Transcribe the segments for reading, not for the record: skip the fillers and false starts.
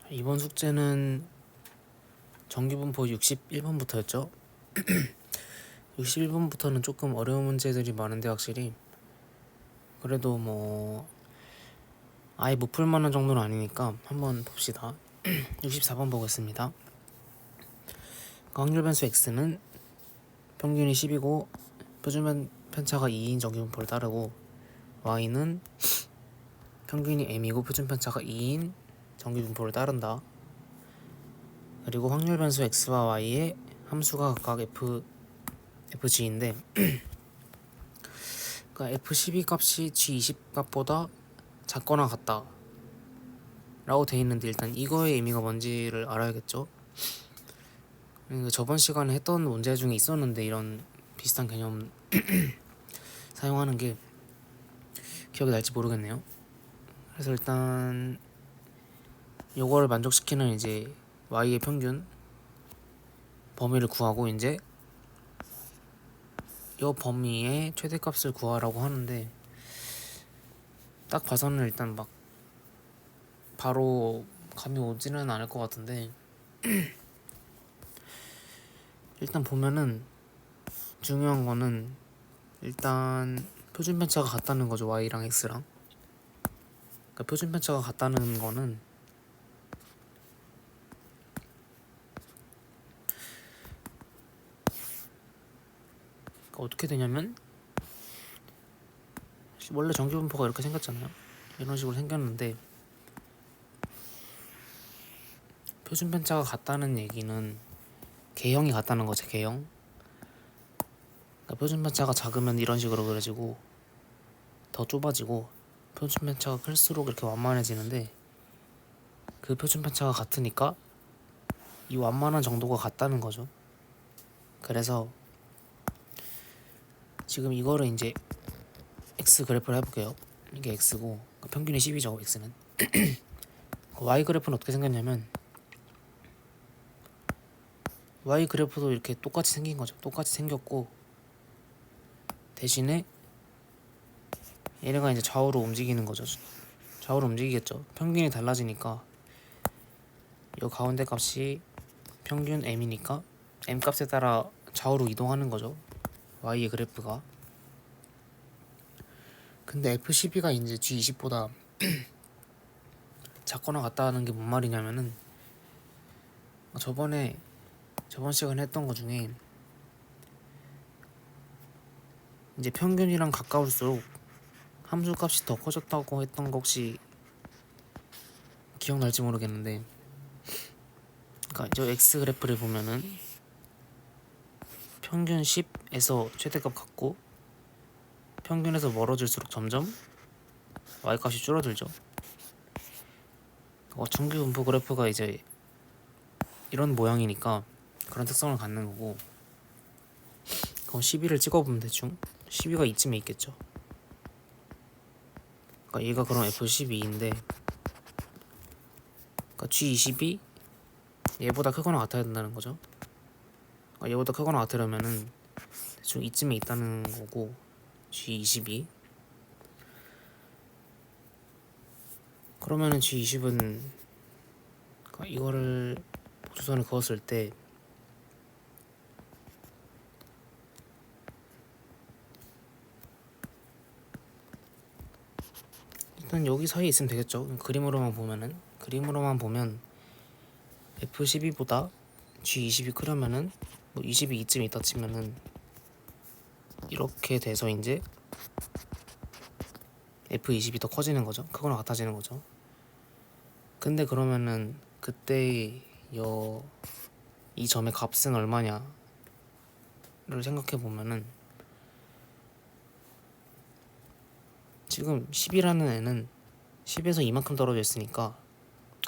이번 숙제는 정규분포 61번부터였죠. 61번부터는 조금 어려운 문제들이 많은데 확실히 그래도 뭐 아예 못 풀만한 정도는 아니니까 한번 봅시다. 64번 보겠습니다. 확률 변수 x는 평균이 10이고 표준 편차가 2인 정규분포를 따르고 y는 평균이 m이고 표준 편차가 2인 정규분포를 따른다. 그리고 확률 변수 x와 y의 함수가 각각 fg인데 그러니까 f12 값이 g20 값보다 작거나 같다 라고 돼 있는데, 일단 이거의 의미가 뭔지를 알아야겠죠. 그러니까 저번 시간에 했던 문제 중에 있었는데 이런 비슷한 개념 사용하는 게 기억이 날지 모르겠네요. 그래서 일단 요거를 만족시키는 이제 y의 평균 범위를 구하고 이제 요 범위의 최대값을 구하라고 하는데, 딱 봐서는 일단 막 바로 감이 오지는 않을 것 같은데 일단 보면은 중요한 거는 일단 표준 편차가 같다는 거죠. y랑 x랑. 그러니까 표준 편차가 같다는 거는 그러니까 어떻게 되냐면, 원래 정규분포가 이렇게 생겼잖아요. 이런 식으로 생겼는데 표준 편차가 같다는 얘기는 개형이 같다는 거죠. 개형. 그러니까 표준 편차가 작으면 이런 식으로 그려지고 더 좁아지고, 표준 편차가 클수록 이렇게 완만해지는데, 그 표준 편차가 같으니까 이 완만한 정도가 같다는 거죠. 그래서 지금 이거를 이제 x 그래프를 해볼게요. 이게 x고 평균이 10이죠. x는. y 그래프는 어떻게 생겼냐면, y 그래프도 이렇게 똑같이 생긴 거죠. 똑같이 생겼고, 대신에 얘네가 이제 좌우로 움직이는 거죠. 좌우로 움직이겠죠. 평균이 달라지니까 이 가운데 값이 평균 m이니까 m 값에 따라 좌우로 이동하는 거죠. y의 그래프가. 근데 f12가 이제 g20보다 작거나 같다는 게 뭔 말이냐면은, 저번 시간에 했던 거 중에 이제 평균이랑 가까울수록 함수 값이 더 커졌다고 했던 거 혹시 기억날지 모르겠는데, 그러니까 저 x 그래프를 보면은 평균 10에서 최대값 같고 평균에서 멀어질수록 점점 y 값이 줄어들죠. 정규분포 그래프가 이제 이런 모양이니까 그런 특성을 갖는 거고, 그럼 12를 찍어보면 대충 12가 이쯤에 있겠죠. 그러니까 얘가 그럼 F12인데, 그러니까 G20이 얘보다 크거나 같아야 된다는 거죠. 그러니까 얘보다 크거나 같으려면은 대충 이쯤에 있다는 거고, G20이 그러면은 G20은 그러니까 이거를 보조선을 그었을 때 일단 여기 사이에 있으면 되겠죠. 그림으로만 보면 F12보다 G20이 크려면은 뭐 20이 이쯤에 있다 치면은 이렇게 돼서 이제 F20이 더 커지는 거죠. 크거나 같아지는 거죠. 근데 그러면은 그때 이 점의 값은 얼마냐를 생각해 보면은, 지금 10이라는 애는 10에서 이만큼 떨어져 있으니까,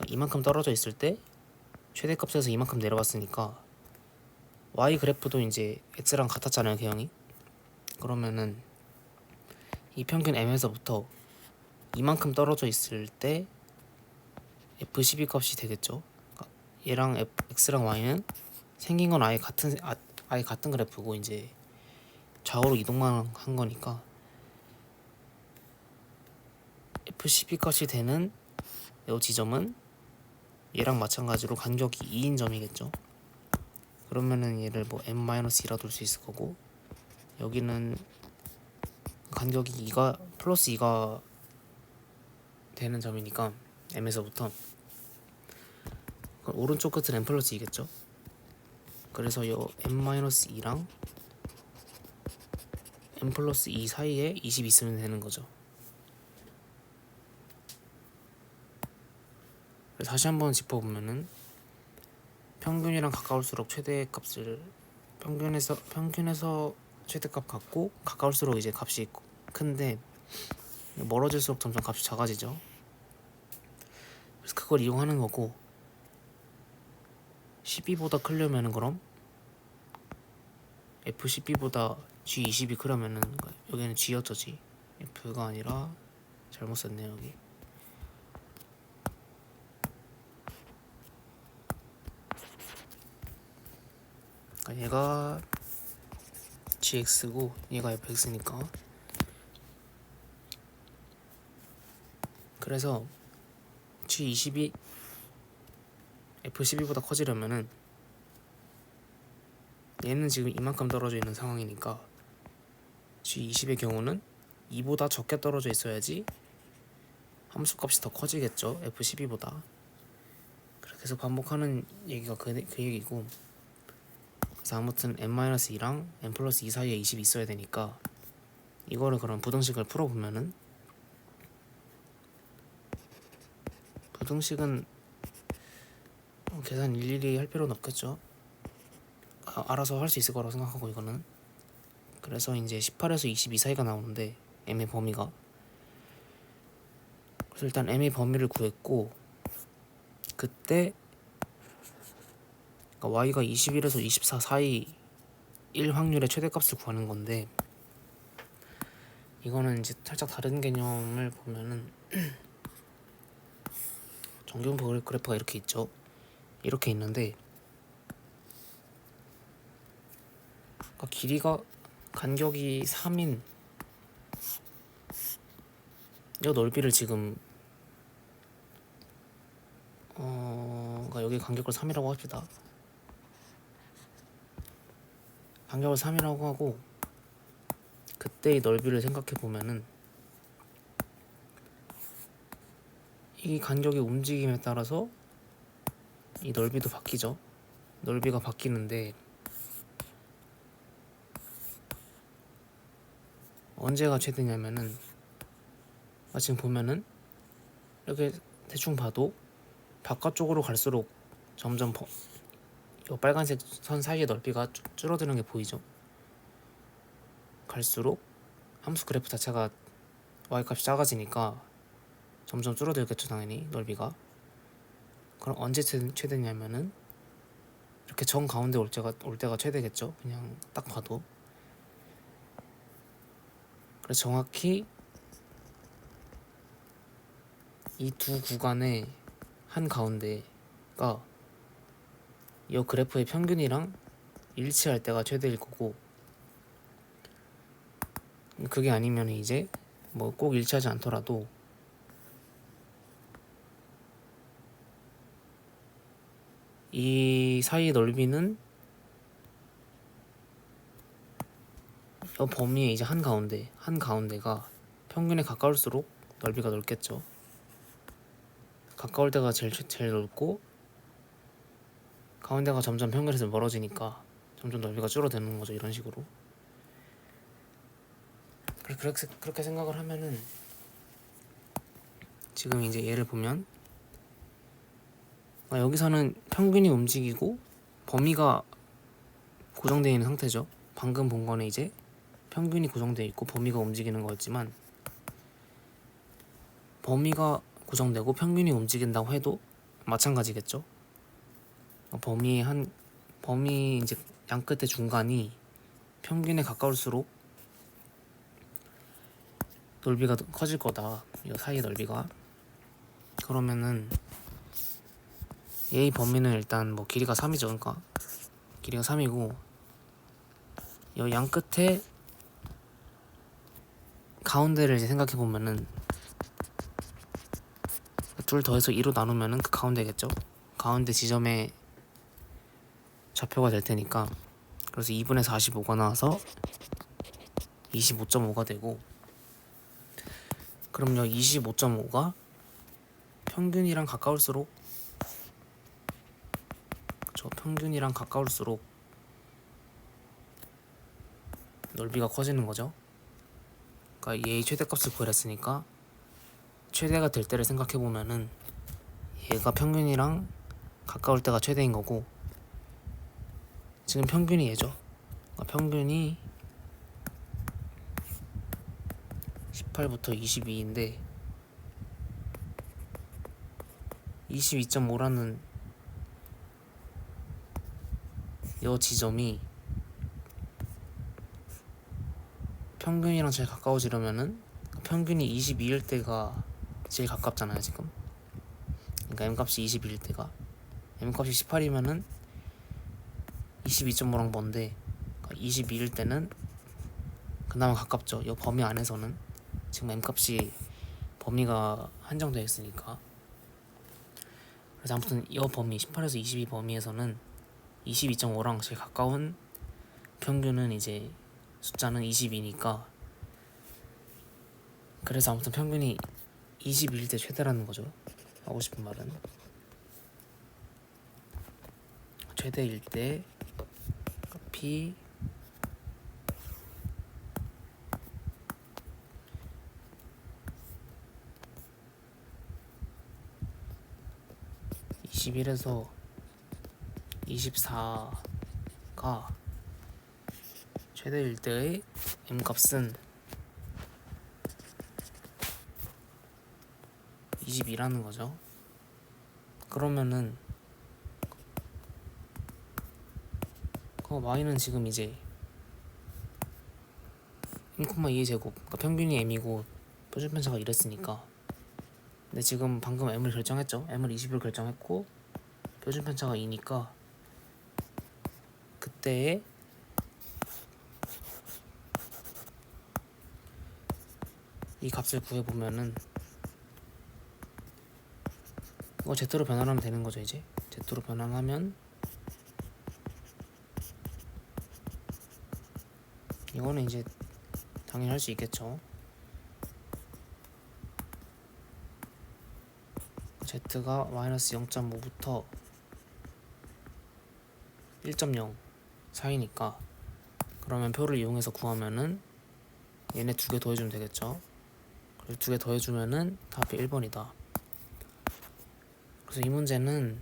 이만큼 떨어져 있을 때 최대값에서 이만큼 내려왔으니까 y 그래프도 이제 x랑 같았잖아요, 개형이. 그러면은 이 평균 m에서부터 이만큼 떨어져 있을 때 f12 값이 되겠죠. 그러니까 얘랑 x랑 y는 생긴 건 아예 같은 그래프고 이제 좌우로 이동만 한 거니까 f12 값이 되는 이 지점은 얘랑 마찬가지로 간격이 2인 점이겠죠. 그러면은 얘를 뭐 m-2라 둘 수 있을 거고, 여기는 간격이 2가 플러스 2가 되는 점이니까 m에서부터 오른쪽 끝은 m 플러스 2겠죠. 그래서 요 m-2랑 m 플러스 2 사이에 20 있으면 되는 거죠. 다시 한번 짚어보면은 평균이랑 가까울수록 최대값을 평균에서 최대값 같고, 가까울수록 이제 값이 큰데 멀어질수록 점점 값이 작아지죠. 그래서 그걸 이용하는 거고, 12보다 크려면은 그럼 F12보다 G20이 크려면은, 여기는 G였죠. G F가 아니라 잘못 썼네요. 여기 그러니까 얘가 GX고 얘가 FX니까, 그래서 G20이 F12보다 커지려면은 얘는 지금 이만큼 떨어져 있는 상황이니까 G20의 경우는 2보다 적게 떨어져 있어야지 함수값이 더 커지겠죠. F12보다. 그렇게 해서 반복하는 얘기가 그 얘기고, 그래서 아무튼 m-2랑 m 플러스 2 사이에 20이 있어야 되니까, 이거를 그럼 부등식을 풀어보면은, 부등식은 계산 일일이 할 필요는 없겠죠. 알아서 할 수 있을 거라고 생각하고, 이거는 그래서 이제 18에서 22 사이가 나오는데 m의 범위가, 그래서 일단 m의 범위를 구했고, 그때 그러니까 y가 21에서 24 사이 1 확률의 최대값을 구하는 건데, 이거는 이제 살짝 다른 개념을 보면은 정규분 그래프가 이렇게 있죠. 이렇게 있는데, 그러니까 길이가 간격이 3인 이 넓이를 지금 그러니까 여기 간격을 3이라고 합시다. 간격을 3이라고 하고, 그때의 넓이를 생각해 보면은 이 간격의 움직임에 따라서 이 넓이도 바뀌죠. 넓이가 바뀌는데 언제가 최대냐면은, 지금 보면은 이렇게 대충 봐도 바깥쪽으로 갈수록 점점 이 빨간색 선 사이의 넓이가 줄어드는 게 보이죠. 갈수록 함수 그래프 자체가 y값이 작아지니까 점점 줄어들겠죠, 당연히 넓이가. 그럼 언제 최대냐면은 이렇게 정 가운데 올 때가 최대겠죠. 그냥 딱 봐도. 그래서 정확히 이 두 구간의 한 가운데가 이 그래프의 평균이랑 일치할 때가 최대일 거고, 그게 아니면 이제 뭐 꼭 일치하지 않더라도 이 사이의 넓이는 이 범위의 이제 한 가운데가 평균에 가까울수록 넓이가 넓겠죠. 가까울 때가 제일 넓고, 가운데가 점점 평균에서 멀어지니까 점점 넓이가 줄어드는 거죠. 이런 식으로. 그렇게 생각을 하면은, 지금 이제 얘를 보면 여기서는 평균이 움직이고 범위가 고정되어 있는 상태죠. 방금 본 거는 이제 평균이 고정되어 있고 범위가 움직이는 거였지만, 범위가 고정되고 평균이 움직인다고 해도 마찬가지겠죠. 범위 이제 양 끝의 중간이 평균에 가까울수록 넓이가 커질 거다. 이 사이의 넓이가. 그러면은 얘의 범위는 일단 뭐 길이가 3이죠. 그러니까 길이가 3이고, 이 양 끝에 가운데를 이제 생각해 보면은 둘 더해서 2로 나누면은 그 가운데겠죠. 가운데 지점에 좌표가 될 테니까, 그래서 2분의 45가 나와서 25.5가 되고, 그럼요 25.5가 평균이랑 가까울수록, 그쵸, 평균이랑 가까울수록 넓이가 커지는 거죠. 그러니까 얘의 최대값을 구했으니까 최대가 될 때를 생각해 보면은 얘가 평균이랑 가까울 때가 최대인 거고, 지금 평균이 얘죠. 그러니까 평균이 18부터 22인데 22.5라는 이 지점이 평균이랑 제일 가까워지려면은 평균이 22일 때가 제일 가깝잖아요 지금. 그러니까 m값이 22일 때가, m값이 18이면은 22.5랑 뭔데, 그러니까 22일 때는 그나마 가깝죠. 이 범위 안에서는 지금 m값이 범위가 한정되어 있으니까. 그래서 아무튼 이 범위 18에서 22 범위에서는 22.5랑 제일 가까운 평균은 이제 숫자는 22니까, 그래서 아무튼 평균이 22일 때 최대라는 거죠. 하고 싶은 말은 최대일 때 P 21에서 24가 최대일 때의 m값은 22라는 거죠. 그러면은 그 y는 지금 이제 m,2의 제곱, 그러니까 평균이 m이고 표준 편차가 이랬으니까, 근데 지금 방금 m을 결정했죠. m을 20을 결정했고 표준 편차가 2니까 그때의 이 값을 구해보면은 이거 z로 변환하면 되는 거죠. 이제 z로 변환하면 이거는 이제 당연히 할 수 있겠죠. z가 마이너스 0.5부터 1.0 사이니까, 그러면 표를 이용해서 구하면은 얘네 두 개 더해주면 되겠죠. 그리고 두 개 더해주면은 답이 1번이다. 그래서 이 문제는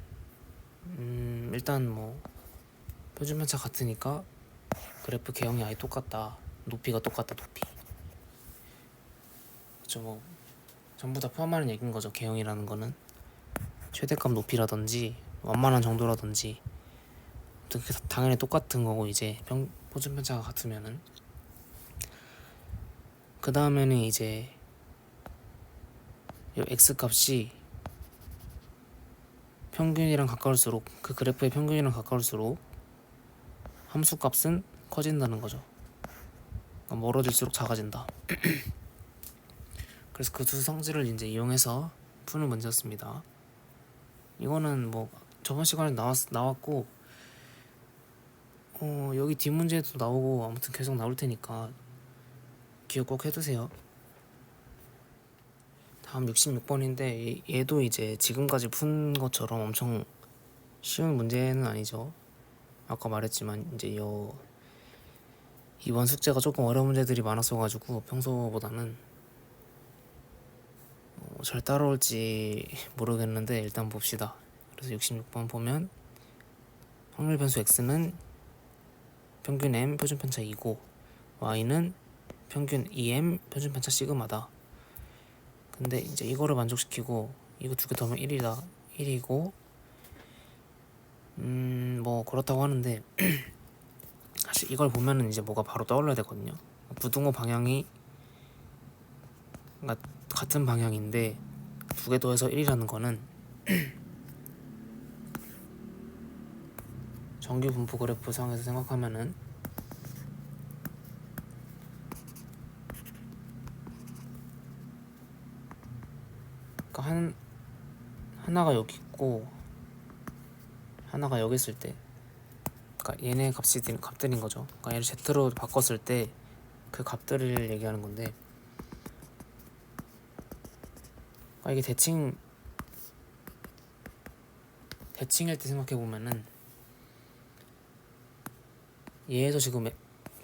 일단 뭐 표준 편차 같으니까 그래프 개형이 아예 똑같다, 높이가 똑같다, 높이. 그쵸, 뭐 전부 다 포함하는 얘기인 거죠. 개형이라는 거는 최대값 높이라든지 완만한 정도라든지 당연히 똑같은 거고, 이제 표준 편차가 같으면은 그 다음에는 이제 이 x 값이 평균이랑 가까울수록, 그 그래프의 평균이랑 가까울수록 함수 값은 커진다는 거죠. 그러니까 멀어질수록 작아진다. 그래서 그 두 성질을 이제 이용해서 푸는 문제였습니다. 이거는 뭐 저번 시간에 나왔고 여기 뒷문제도 나오고 아무튼 계속 나올 테니까 기억 꼭 해두세요. 다음 66번인데 얘도 이제 지금까지 푼 것처럼 엄청 쉬운 문제는 아니죠. 아까 말했지만 이제 이번 숙제가 조금 어려운 문제들이 많았어가지고 평소보다는 잘 따라올지 모르겠는데 일단 봅시다. 그래서 66번 보면 확률 변수 x는 평균 m 표준 편차 2고 y는 평균 2m 표준 편차 시그마다. 근데 이제 이거를 만족시키고 이거 두 개 더하면 1이다, 1이고 뭐 그렇다고 하는데 사실 이걸 보면은 이제 뭐가 바로 떠올라야 되거든요. 부등호 방향이 그러니까 같은 방향인데 두 개 더해서 1이라는 거는 정규 분포 그래프 상에서 생각하면은 그러니까 하나가 여기 있고 하나가 여기 있을 때, 그러니까 얘네 값들인 거죠. 그러니까 얘를 z로 바꿨을 때 그 값들을 얘기하는 건데, 그러니까 이게 대칭일 때 생각해 보면은 얘에서 지금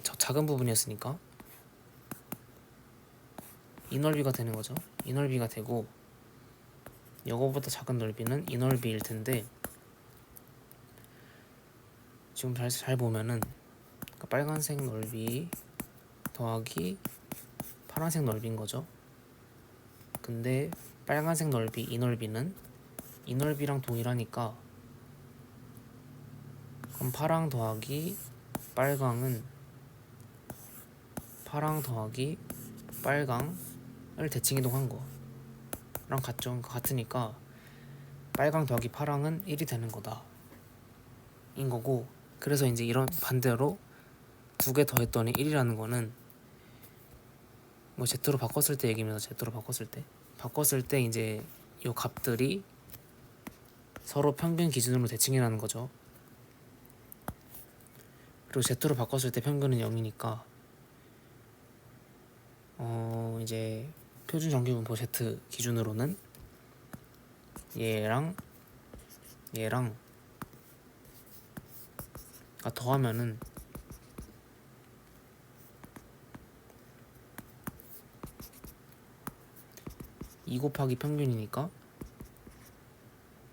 작은 부분이었으니까 이 넓이가 되는 거죠. 이 넓이가 되고 요거보다 작은 넓이는 이 넓이일 텐데, 지금 잘 보면은 그러니까 빨간색 넓이 더하기 파란색 넓이인 거죠. 근데 빨간색 넓이 이 넓이는 이 넓이랑 동일하니까, 그럼 파랑 더하기 빨강은 파랑 더하기 빨강을 대칭 이동한 거랑 같죠. 같으니까 빨강 더하기 파랑은 1이 되는 거다 인 거고, 그래서 이제 이런 반대로 두 개 더했더니 1이라는 거는 뭐 Z로 바꿨을 때 얘기입니다. Z로 바꿨을 때 이제 이 값들이 서로 평균 기준으로 대칭이라는 거죠. 그리고 Z로 바꿨을 때 평균은 0이니까 이제 표준 정규분포 Z 기준으로는 얘랑 더하면은 2 곱하기 평균이니까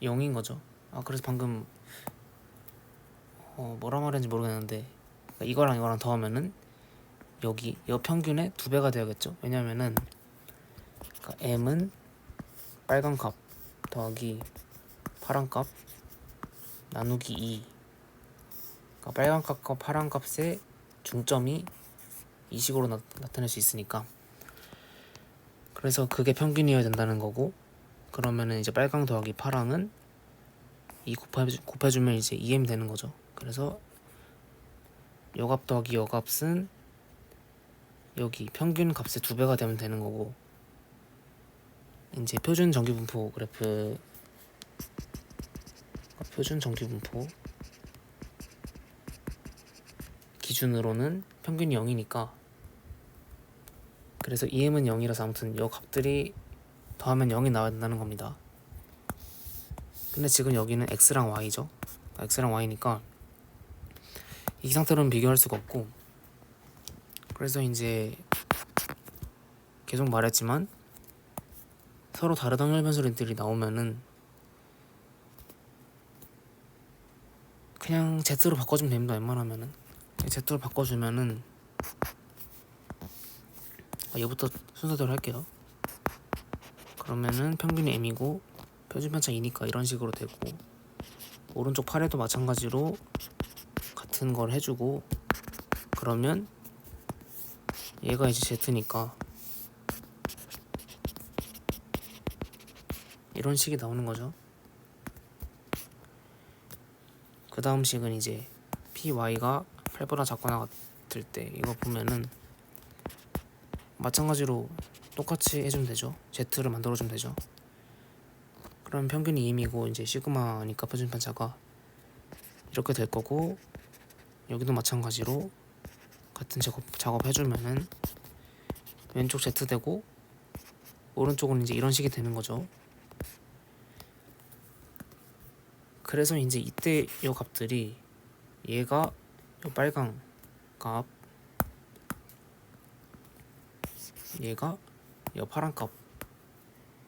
0인 거죠. 그래서 방금 뭐라 말했는지 모르겠는데, 그러니까 이거랑 더하면은 여기 이 평균의 2배가 되어야겠죠. 왜냐면은 그러니까 m은 빨간 값 더하기 파란 값 나누기 2, 그러니까 빨간 값과 파란 값의 중점이 이 식으로 나타낼 수 있으니까, 그래서 그게 평균이어야 된다는 거고, 그러면은 이제 빨강 더하기 파랑은 2 곱해주면 이제 2m 되는 거죠. 그래서 요 값 더하기 요 값은 여기 평균 값의 2배가 되면 되는 거고, 이제 표준 정규분포 그래프, 표준 정규분포 기준으로는 평균이 0이니까, 그래서 EM은 0이라서 아무튼 요 값들이 더하면 0이 나와야 된다는 겁니다. 근데 지금 여기는 x랑 y죠. x랑 y니까 이 상태로는 비교할 수가 없고, 그래서 이제 계속 말했지만 서로 다른 확률 변수들이 나오면은 그냥 z로 바꿔주면 됩니다. 웬만하면은 z로 바꿔주면은 얘부터 순서대로 할게요. 그러면은 평균이 m이고 표준 편차 2니까 이런 식으로 되고, 오른쪽 8에도 마찬가지로 같은 걸 해주고, 그러면 얘가 이제 z니까 이런 식이 나오는 거죠. 그 다음 식은 이제 py가 8보다 작거나 같을 때 이거 보면은 마찬가지로 똑같이 해주면 되죠. z를 만들어주면 되죠. 그럼 평균이 2m이고 이제 시그마니까 표준 편차가 이렇게 될 거고, 여기도 마찬가지로 같은 작업 해주면은 왼쪽 z 되고 오른쪽은 이제 이런 식이 되는 거죠. 그래서 이제 이때 이 값들이 얘가 이 빨강 값, 얘가 이 파란 값,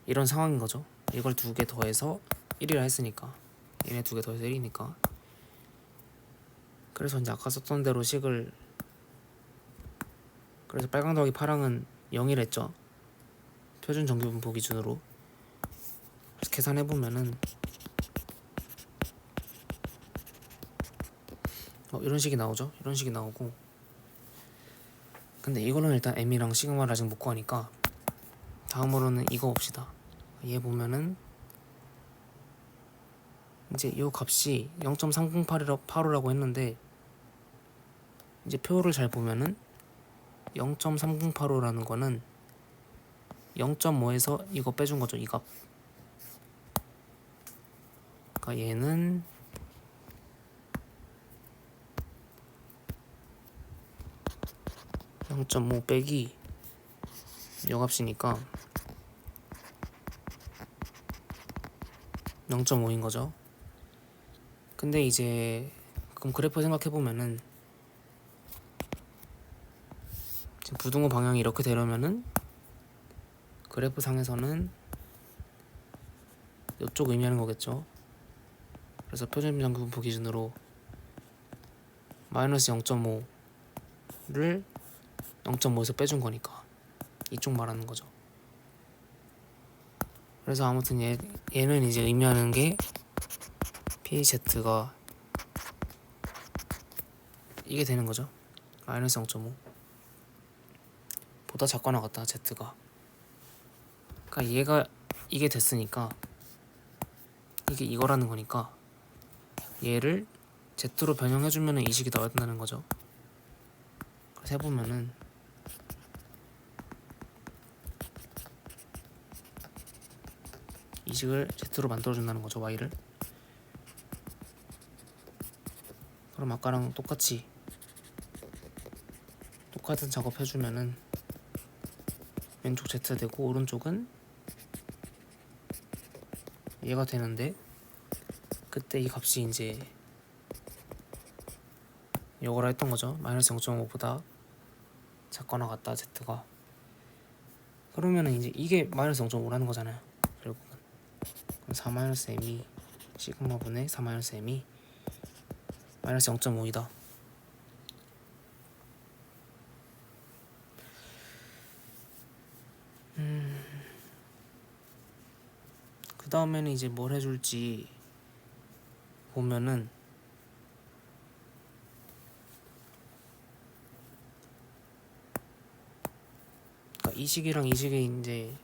이런 상황인 거죠. 이걸 두 개 더해서 1이라 했으니까, 얘네 두 개 더해서 1이니까. 그래서 이제 아까 썼던 대로 식을, 그래서 빨강 더하기 파랑은 0이랬죠. 표준 정규분포 기준으로. 그래서 계산해보면은 이런 식이 나오죠. 이런 식이 나오고, 근데 이거는 일단 m이랑 시그마를 아직 못 구하니까 다음으로는 이거 봅시다. 얘 보면은 이제 이 값이 0.308이라고 했는데, 이제 표를 잘 보면은 0.3085라는 거는 0.5에서 이거 빼준 거죠. 이 값. 그러니까 얘는 0.5 빼기 요 값이니까 0.5인 거죠. 근데 이제 그럼 그래프 생각해보면은 지금 부등호 방향이 이렇게 되려면은 그래프 상에서는 이쪽 의미하는 거겠죠. 그래서 표준임장분포 기준으로 마이너스 0.5를 0.5에서 빼준 거니까 이쪽 말하는 거죠. 그래서 아무튼 얘는 이제 의미하는 게 PZ가 이게 되는 거죠. 마이너스 0.5 보다 작거나 같다 Z가. 그러니까 얘가 이게 됐으니까 이게 이거라는 거니까 얘를 Z로 변형해주면 이 식이 나와야 된다는 거죠. 그래서 해보면은 이 식을 Z로 만들어준다는 거죠. Y를. 그럼 아까랑 똑같이 똑같은 작업 해주면은 왼쪽 Z 되고 오른쪽은 얘가 되는데 그때 이 값이 이제 요거라 했던 거죠. 마이너스 0.5보다 작거나 같다 Z가. 그러면은 이제 이게 마이너스 0.5라는 거잖아요. 결국은. 그럼 4 마이너스 m이 시그마분의 4 마이너스 m이 마이너스 0.5이다. 그 다음에는 이제 뭘 해줄지 보면은 그러니까 이 식이랑 이 식이 이제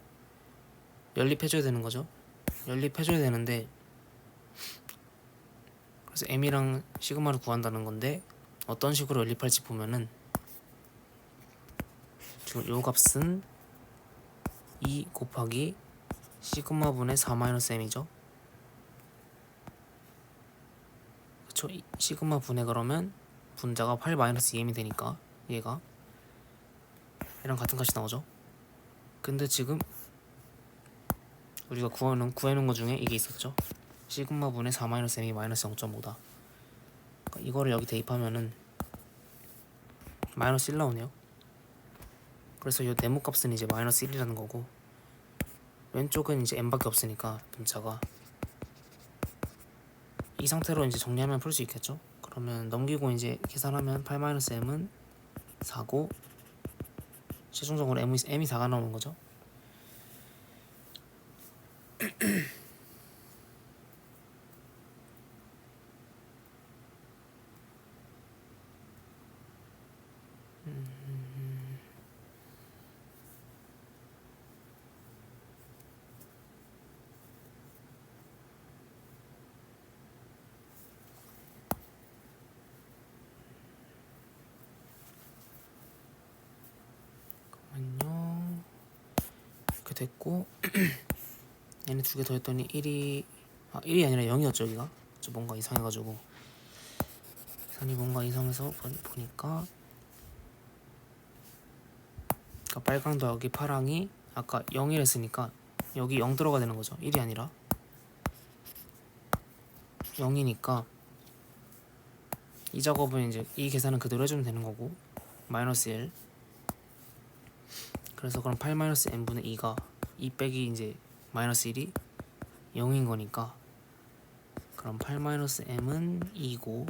연립해줘야 되는 거죠. 연립해줘야 되는데 그래서 m이랑 시그마를 구한다는 건데 어떤 식으로 연립할지 보면은 지금 요 값은 2 곱하기 시그마분의 4 마이너스 m이죠. 그쵸? 시그마 분해 그러면 분자가 8 마이너스 2m이 되니까 얘가 얘랑 같은 값이 나오죠. 근데 지금 우리가 구해놓은 거 중에 이게 있었죠. 시그마 분의 4 마이너스 m이 마이너스 0.5다. 그러니까 이거를 여기 대입하면은 마이너스 1 나오네요. 그래서 이 네모 값은 이제 마이너스 1이라는 거고 왼쪽은 이제 m밖에 없으니까 분자가 이 상태로 이제 정리하면 풀 수 있겠죠. 그러면 넘기고 이제 계산하면 8 마이너스 m은 4고 최종적으로 m이 4가 나오는 거죠. 안녕. 이렇게 됐고 얘네 두 개 더했더니 1이 1이 아니라 0이었죠. 여기가 저 뭔가 이상해가지고 계산이 뭔가 이상해서 보니까 그러니까 빨강 더하기 파랑이 아까 0이랬으니까 여기 0 들어가야 되는 거죠. 1이 아니라 0이니까 이 작업은 이제 이 계산은 그대로 해주면 되는 거고 마이너스 1 그래서 그럼 8 마이너스 n분의 2가 2 빼기 이제 마이너스 1이 0인 거니까 그럼 8 마이너스 m은 2고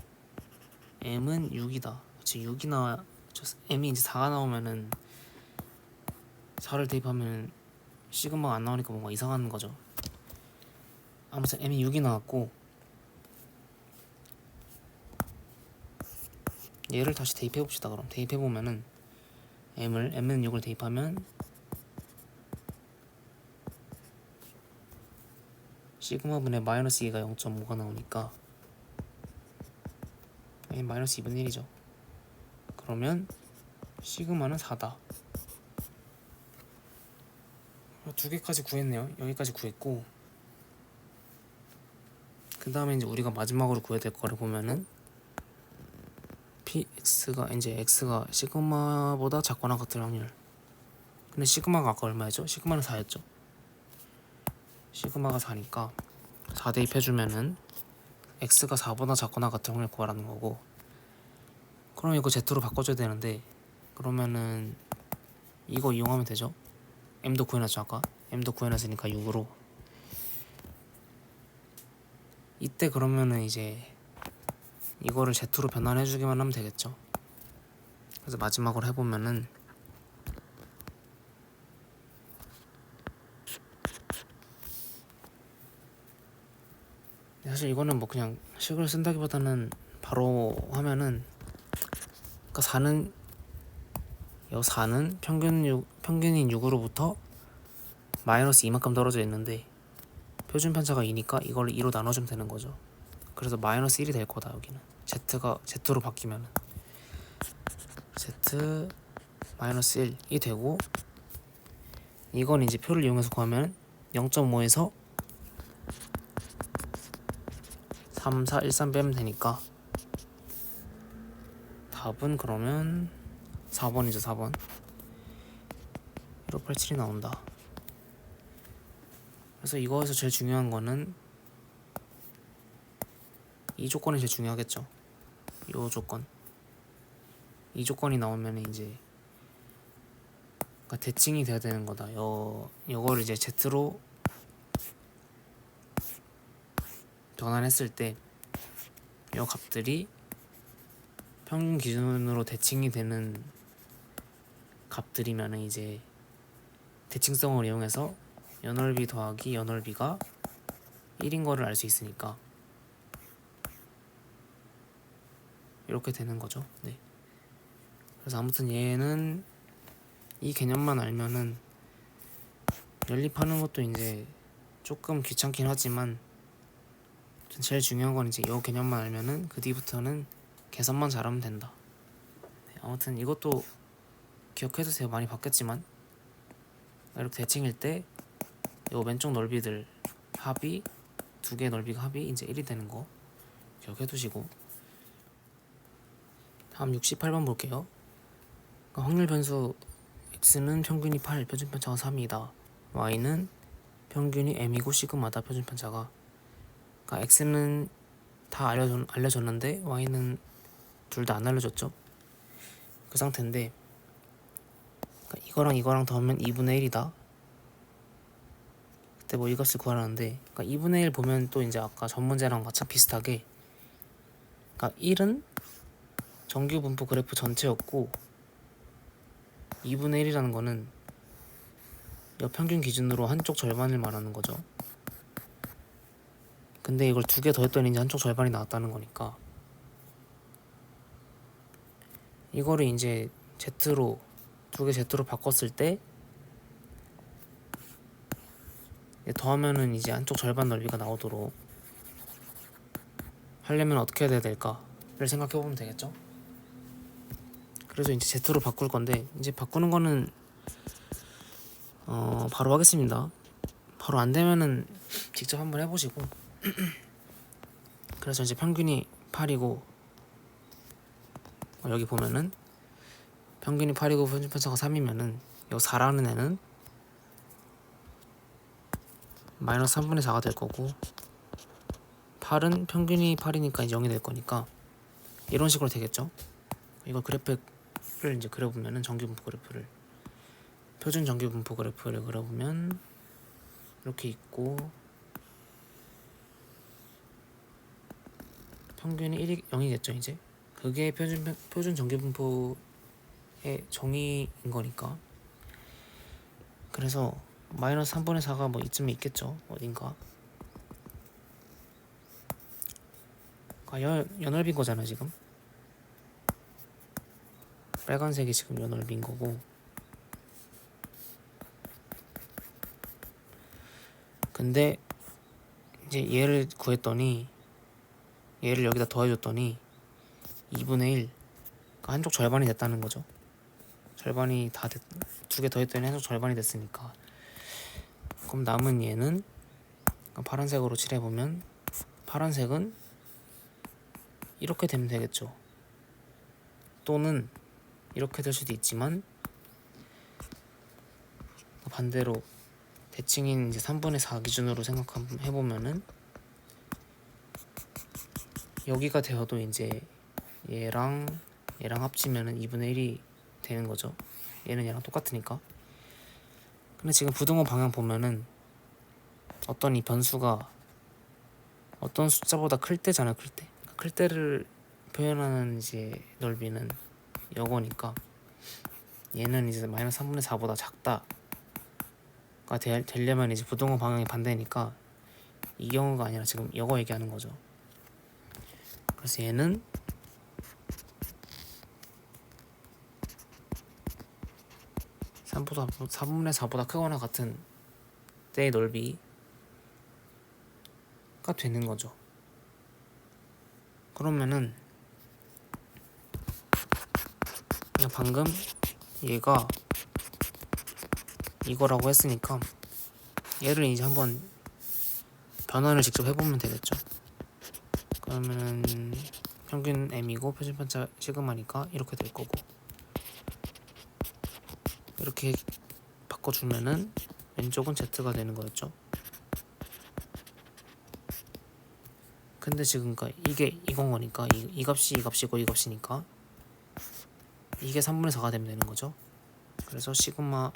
m은 6이다. 그치 6이 나와 m이 이제 4가 나오면은 4를 대입하면 시그마가 안 나오니까 뭔가 이상한 거죠. 아무튼 m이 6이 나왔고 얘를 다시 대입해 봅시다. 그럼 대입해 보면은 m는 6을 대입하면 시그마분의 마이너스 2가 0.5가 나오니까 m 마이너스 2분의 1이죠. 그러면 시그마는 4다. 두 개까지 구했네요. 여기까지 구했고 그 다음에 이제 우리가 마지막으로 구해야 될 거를 보면은 px가 이제 x가 시그마보다 작거나 같을 확률. 근데 시그마가 아까 얼마였죠? 시그마는 4였죠. 시그마가 4니까 4 대입해주면은 x가 4보다 작거나 같을 확률 구하라는 거고. 그럼 이거 z로 바꿔줘야 되는데 그러면은 이거 이용하면 되죠. m도 구해놨죠 아까. m도 구해놨으니까 6으로. 이때 그러면은 이제 이거를 z로 변환해주기만 하면 되겠죠. 그래서 마지막으로 해보면은 사실 이거는 뭐 그냥 식을 쓴다기보다는 바로 하면은, 그러니까 4는 평균인 6으로부터 마이너스 2만큼 떨어져 있는데 표준 편차가 2니까 이걸 2로 나눠주면 되는 거죠. 그래서 마이너스 1이 될 거다. 여기는 z가 z로 바뀌면 z 마이너스 1이 되고, 이건 이제 표를 이용해서 구하면 0.5에서 3, 4, 1, 3 빼면 되니까 답은 그러면 4번이죠. 4번 1587이 나온다. 그래서 이거에서 제일 중요한 거는 이 조건이 제일 중요하겠죠. 이 조건. 이 조건이 나오면 이제 그러니까 대칭이 돼야 되는 거다. 요거를 이제 z로 변환했을 때 요 값들이 평균 기준으로 대칭이 되는 값들이면 이제 대칭성을 이용해서 연넓이 더하기 연넓이가 1인 거를 알 수 있으니까 이렇게 되는 거죠. 네. 그래서 아무튼 얘는 이 개념만 알면은 연립하는 것도 이제 조금 귀찮긴 하지만 제일 중요한 건 이제 이 개념만 알면은 그 뒤부터는 계산만 잘하면 된다. 네, 아무튼 이것도 기억해두세요. 많이 바뀌었지만 이렇게 대칭일 때 요 왼쪽 넓이들 합이 두 개 넓이가 합이 이제 1이 되는 거 기억해두시고, 다음 68번 볼게요. 그러니까 확률 변수 x는 평균이 8, 표준 편차가 3이다. y는 평균이 m이고 시그마다, 표준 편차가. 그러니까 x는 다 알려줬는데 y는 둘 다 안 알려줬죠. 그 상태인데 그러니까 이거랑 이거랑 더하면 2분의 1이다. 그때 뭐 이것을 구하라는데, 그러니까 2분의 1 보면 또 이제 아까 전 문제랑 마찬 비슷하게, 그러니까 1은 정규 분포 그래프 전체였고 2분의 1이라는 거는 여평균 기준으로 한쪽 절반을 말하는 거죠. 근데 이걸 두 개 더했더니 이제 한쪽 절반이 나왔다는 거니까 이거를 이제 z로 두 개 z로 바꿨을 때 더하면은 이제 한쪽 절반 넓이가 나오도록 하려면 어떻게 해야 될까를 생각해 보면 되겠죠. 그래서 이제 z로 바꿀 건데, 이제 바꾸는 거는 바로 하겠습니다. 바로 안 되면은 직접 한번 해보시고. 그래서 이제 평균이 8이고 여기 보면은 평균이 8이고 표준 편차가 3이면은 요 4라는 애는 마이너스 3분의 4가 될 거고, 8은 평균이 8이니까 이제 0이 될 거니까 이런 식으로 되겠죠. 이거 그래프를 이제 그려보면은 정규분포 그래프를, 표준 정규분포 그래프를 그려보면 이렇게 있고 평균이 1이 0이겠죠. 이제 그게 표준 정규분포의 정의인 거니까. 그래서 마이너스 3분의 4가 뭐 이쯤에 있겠죠. 어딘가. 그러니까 연넓인 거잖아 지금. 빨간색이 지금 연넓인 거고, 근데 이제 얘를 구했더니 얘를 여기다 더해줬더니 2분의 1, 그러니까 한쪽 절반이 됐다는 거죠. 절반이 다 두 개 더했더니 한쪽 절반이 됐으니까. 그럼 남은 얘는 파란색으로 칠해보면 파란색은 이렇게 되면 되겠죠. 또는 이렇게 될 수도 있지만 반대로 대칭인 이제 3분의 4 기준으로 생각해보면은 여기가 되어도 이제 얘랑 합치면은 2분의 1이 되는 거죠. 얘는 얘랑 똑같으니까. 근데 지금 부등호 방향 보면은 어떤 이 변수가 어떤 숫자보다 클 때잖아요. 클 때를 표현하는 이제 넓이는 여거니까 얘는 이제 마이너스 3분의 4보다 작다가 되려면 이제 부등호 방향이 반대니까 이 경우가 아니라 지금 여거 얘기하는 거죠. 그래서 얘는 3분의 4보다 크거나 같은 때의 넓이가 되는 거죠. 그러면은 그냥 방금 얘가 이거라고 했으니까 얘를 이제 한번 변환을 직접 해보면 되겠죠. 그러면은 평균 m이고 표준 편차 시그마니까 이렇게 될 거고, 이렇게 바꿔주면은 왼쪽은 z가 되는 거였죠. 근데 지금 이게 이건 거니까 이 값이 이 값이고 이 값이니까 이게 3분의 4가 되면 되는 거죠. 그래서 시그마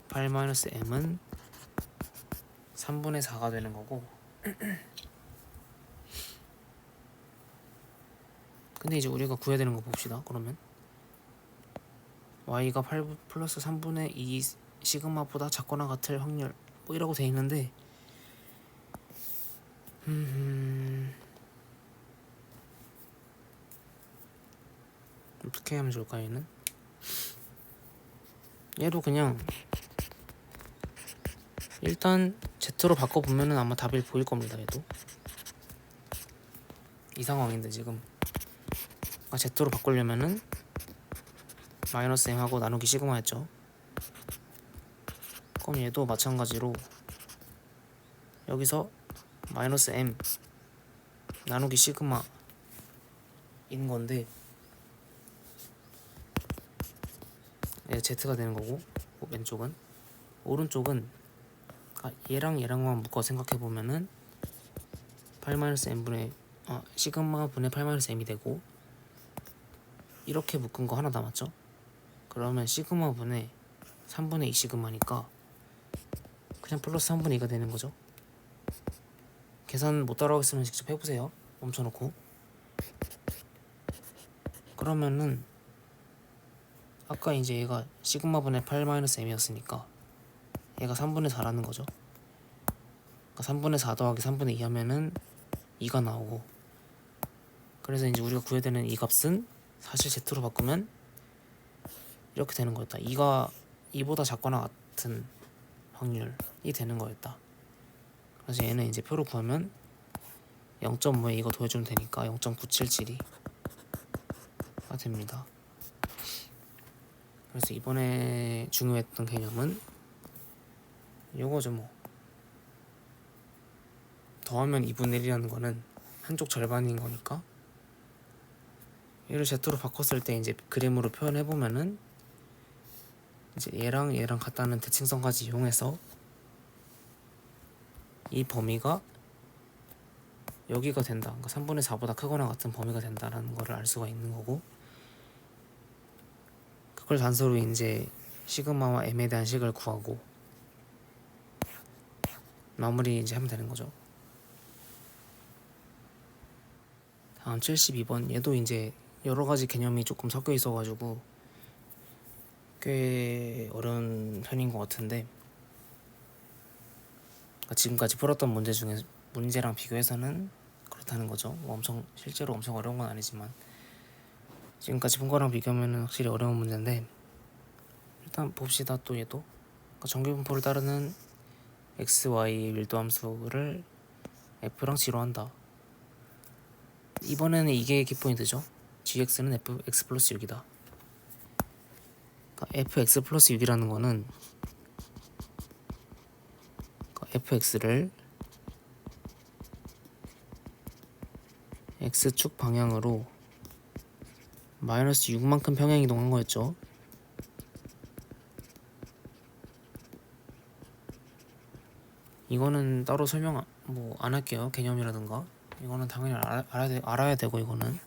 8-m은 3분의 4가 되는 거고, 근데 이제 우리가 구해야 되는 거 봅시다. 그러면 y가 8 플러스 3분의 2 시그마보다 작거나 같을 확률 뭐 이라고 돼 있는데 어떻게 하면 좋을까? 얘도 그냥 일단 Z로 바꿔보면은 아마 답이 보일 겁니다. 얘도 이 상황인데 지금 Z로 바꾸려면은 마이너스 m하고 나누기 시그마였죠. 그럼 얘도 마찬가지로 여기서 마이너스 m 나누기 시그마인 건데 얘 z가 되는 거고, 왼쪽은, 오른쪽은 얘랑만 묶어 생각해보면은 8-m분의 시그마 분의 8-m이 되고, 이렇게 묶은 거 하나 남았죠. 그러면 시그마 분의 3분의 2 시그마니까 그냥 플러스 3분의 2가 되는 거죠. 계산 못 따라오겠으면 직접 해보세요. 멈춰놓고. 그러면은 아까 이제 얘가 시그마 분의 8-m이었으니까 얘가 3분의 4라는 거죠. 그러니까 3분의 4 더하기 3분의 2 하면은 2가 나오고, 그래서 이제 우리가 구해야 되는 이 값은 사실 z로 바꾸면 이렇게 되는 거였다. 2가 2보다 작거나 같은 확률이 되는 거였다. 그래서 얘는 이제 표로 구하면 0.5에 이거 더해주면 되니까 0.9772가 됩니다. 그래서 이번에 중요했던 개념은 요거죠. 뭐 더하면 2분의 1이라는 거는 한쪽 절반인 거니까 얘를 z로 바꿨을 때 이제 그림으로 표현해보면은 이제 얘랑 같다는 대칭성까지 이용해서 이 범위가 여기가 된다. 그러니까 3분의 4보다 크거나 같은 범위가 된다라는 거를 알 수가 있는 거고, 그걸 단서로 이제 시그마와 m에 대한 식을 구하고 마무리 이제 하면 되는 거죠. 다음 72번. 얘도 이제 여러 가지 개념이 조금 섞여 있어가지고 꽤 어려운 편인 것 같은데, 그러니까 지금까지 풀었던 문제 중에 문제랑 비교해서는 그렇다는 거죠. 뭐 실제로 엄청 어려운 건 아니지만 지금까지 본 거랑 비교하면 확실히 어려운 문제인데, 일단 봅시다. 또 얘도 그러니까 정규분포를 따르는 x, y 밀도함수를 f랑 g로 한다. 이번에는 이게 키포인트죠. gx는 fx 플러스 6이다. 그러니까 fx 플러스 6이라는 거는 fx를 x축 방향으로 마이너스 6만큼 평행 이동한 거였죠. 이거는 따로 설명 뭐 안 할게요. 개념이라든가 이거는 당연히 알아야 되고 이거는.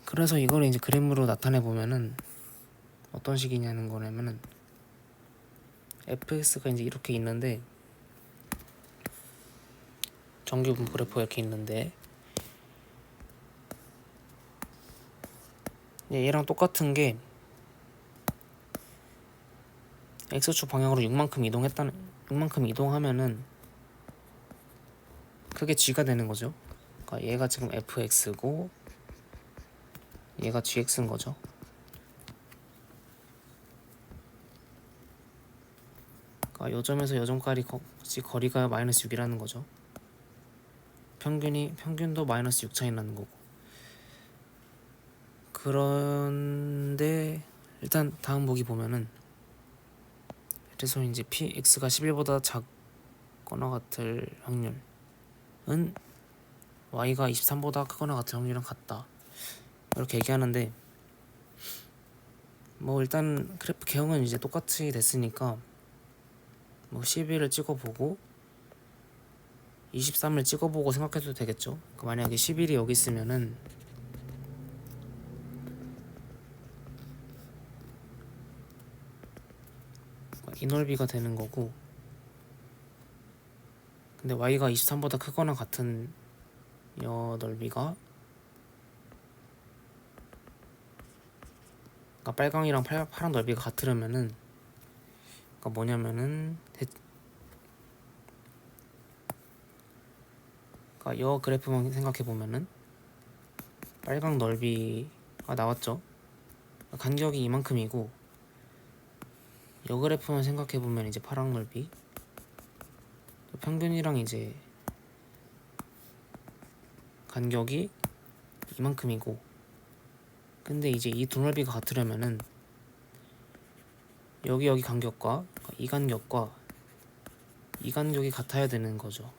그래서 이걸 이제 그림으로 나타내 보면은 어떤 식이냐는 거냐면은 fx가 이제 이렇게 있는데 정규 분포 그래프가 이렇게 있는데 얘랑 똑같은 게 x축 방향으로 6만큼 이동하면은 그게 g가 되는 거죠. 그러니까 얘가 지금 fx고 얘가 gx인 거죠. 그러니까 요점에서 요점까지 거리가 마이너스 6이라는 거죠. 평균도 마이너스 6 차이 나는 거고. 그런데 일단 다음 보기 보면은 그래서 이제 px가 11보다 작거나 같을 확률은 y가 23보다 크거나 같을 확률이랑 같다 이렇게 얘기하는데 뭐 일단 그래프 개형은 이제 똑같이 됐으니까 뭐 11을 찍어보고 23을 찍어보고 생각해도 되겠죠. 그러니까 만약에 11이 여기 있으면은 이 넓이가 되는 거고, 근데 y가 23보다 크거나 같은 이 넓이가, 그러니까 빨강이랑 파란 넓이가 같으려면은, 그러니까 뭐냐면은 그러니까 이 그래프만 생각해 보면은 빨강 넓이가 나왔죠. 간격이 이만큼이고, 이 그래프만 생각해 보면 이제 파란 넓이, 평균이랑 이제 간격이 이만큼이고, 근데 이제 이 두 넓이가 같으려면은 여기 간격과 이 간격과 이 간격이 같아야 되는 거죠.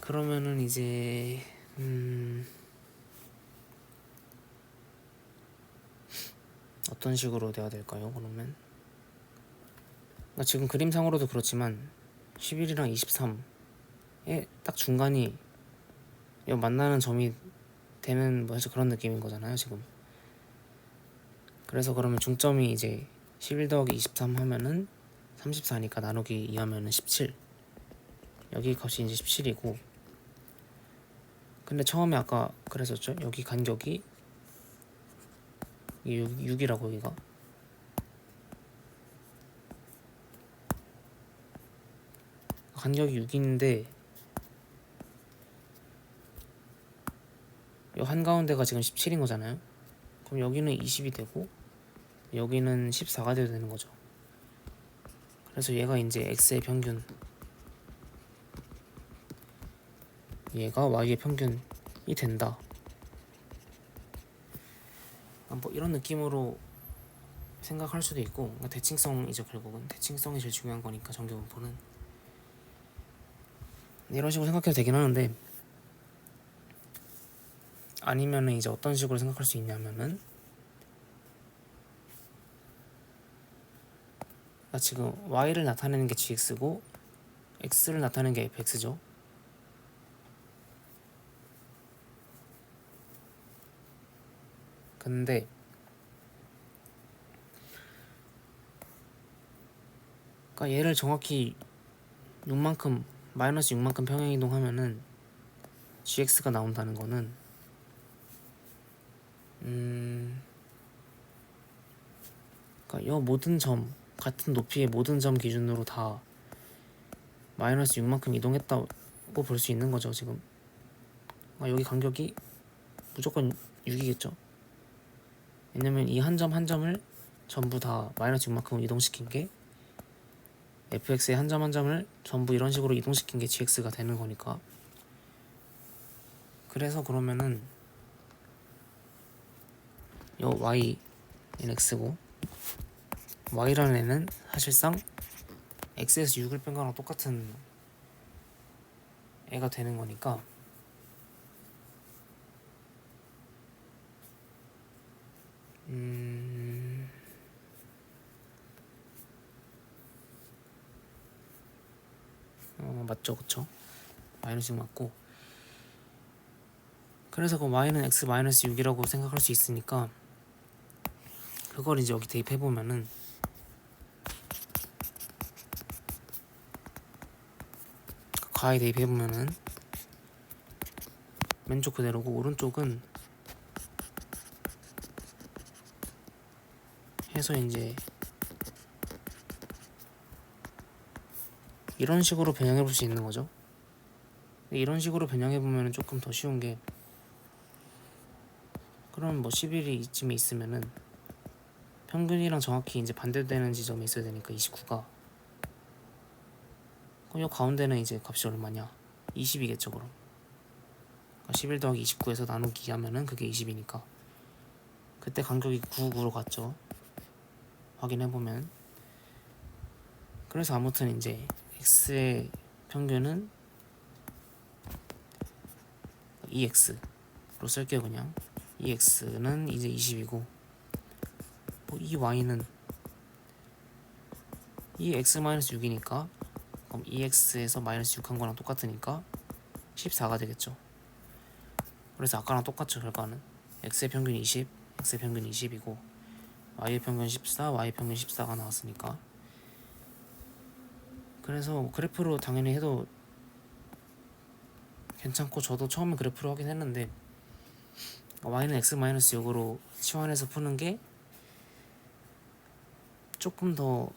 그러면은 이제 어떤 식으로 돼야 될까요? 그러면 그러니까 지금 그림상으로도 그렇지만 11이랑 23의 딱 중간이 만나는 점이 되는 뭐 그런 느낌인 거잖아요 지금. 그래서 그러면 중점이 이제 11 더하기 23 하면은 34니까 나누기 2 하면은 17, 여기 값이 이제 17이고, 근데 처음에 아까 그랬었죠. 여기 간격이 6이라고 여기가. 간격이 6인데 이 한가운데가 지금 17인 거잖아요. 그럼 여기는 20이 되고 여기는 14가 돼야 되는 거죠. 그래서 얘가 이제 x의 평균, 얘가 y의 평균이 된다. 뭐 이런 느낌으로 생각할 수도 있고, 그러니까 대칭성이죠. 결국은 대칭성이 제일 중요한 거니까 정규분포는 이런 식으로 생각해도 되긴 하는데, 아니면은 이제 어떤 식으로 생각할 수 있냐면은, 그러니까 지금 y를 나타내는 게 gx고 x를 나타내는 게 fx죠. 근데 그러니까 얘를 정확히 6만큼 마이너스 6만큼 평행 이동하면은 gx가 나온다는 거는 그러니까 이 모든 점, 같은 높이의 모든 점 기준으로 다 마이너스 6만큼 이동했다고 볼 수 있는 거죠 지금. 그러니까 여기 간격이 무조건 6이겠죠. 왜냐면 이 한 점 한 점을 전부 다 마이너스 6만큼 이동시킨 게 fx의 한 점 한 점을 전부 이런 식으로 이동시킨 게 gx가 되는 거니까. 그래서 그러면은 요 y는 x고 y라는 애는 사실상 x에서 6을 뺀 거랑 똑같은 애가 되는 거니까, 맞죠, 그쵸? 마이너스 6 맞고, 그래서 그 y는 x 마이너스 6이라고 생각할 수 있으니까 그걸 이제 여기 대입해보면은 가에 대입해보면은 왼쪽 그대로고 오른쪽은 해서 이제 이런 식으로 변형해볼 수 있는 거죠. 이런 식으로 변형해보면 조금 더 쉬운 게, 그럼 뭐 11이 이쯤에 있으면은 평균이랑 정확히 이제 반대되는 지점에 있어야 되니까 29가, 그럼 이 가운데는 이제 값이 얼마냐? 20이겠죠 그럼. 그러니까 11 더하기 29에서 나누기 하면은 그게 20이니까 그때 간격이 9, 9로 갔죠. 확인해보면. 그래서 아무튼 이제 x의 평균은 2x로 쓸게요 그냥. 2x는 이제 20이고, 이 y는 이 x-6이니까 그럼 2x에서 마이너스 6한 거랑 똑같으니까 14가 되겠죠. 그래서 아까랑 똑같죠. 결과는 x의 평균 20, x의 평균 20이고 y의 평균 14, y의 평균 14가 나왔으니까. 그래서 그래프로 당연히 해도 괜찮고, 저도 처음에 그래프로 하긴 했는데 y는 x-6으로 치환해서 푸는 게 조금 더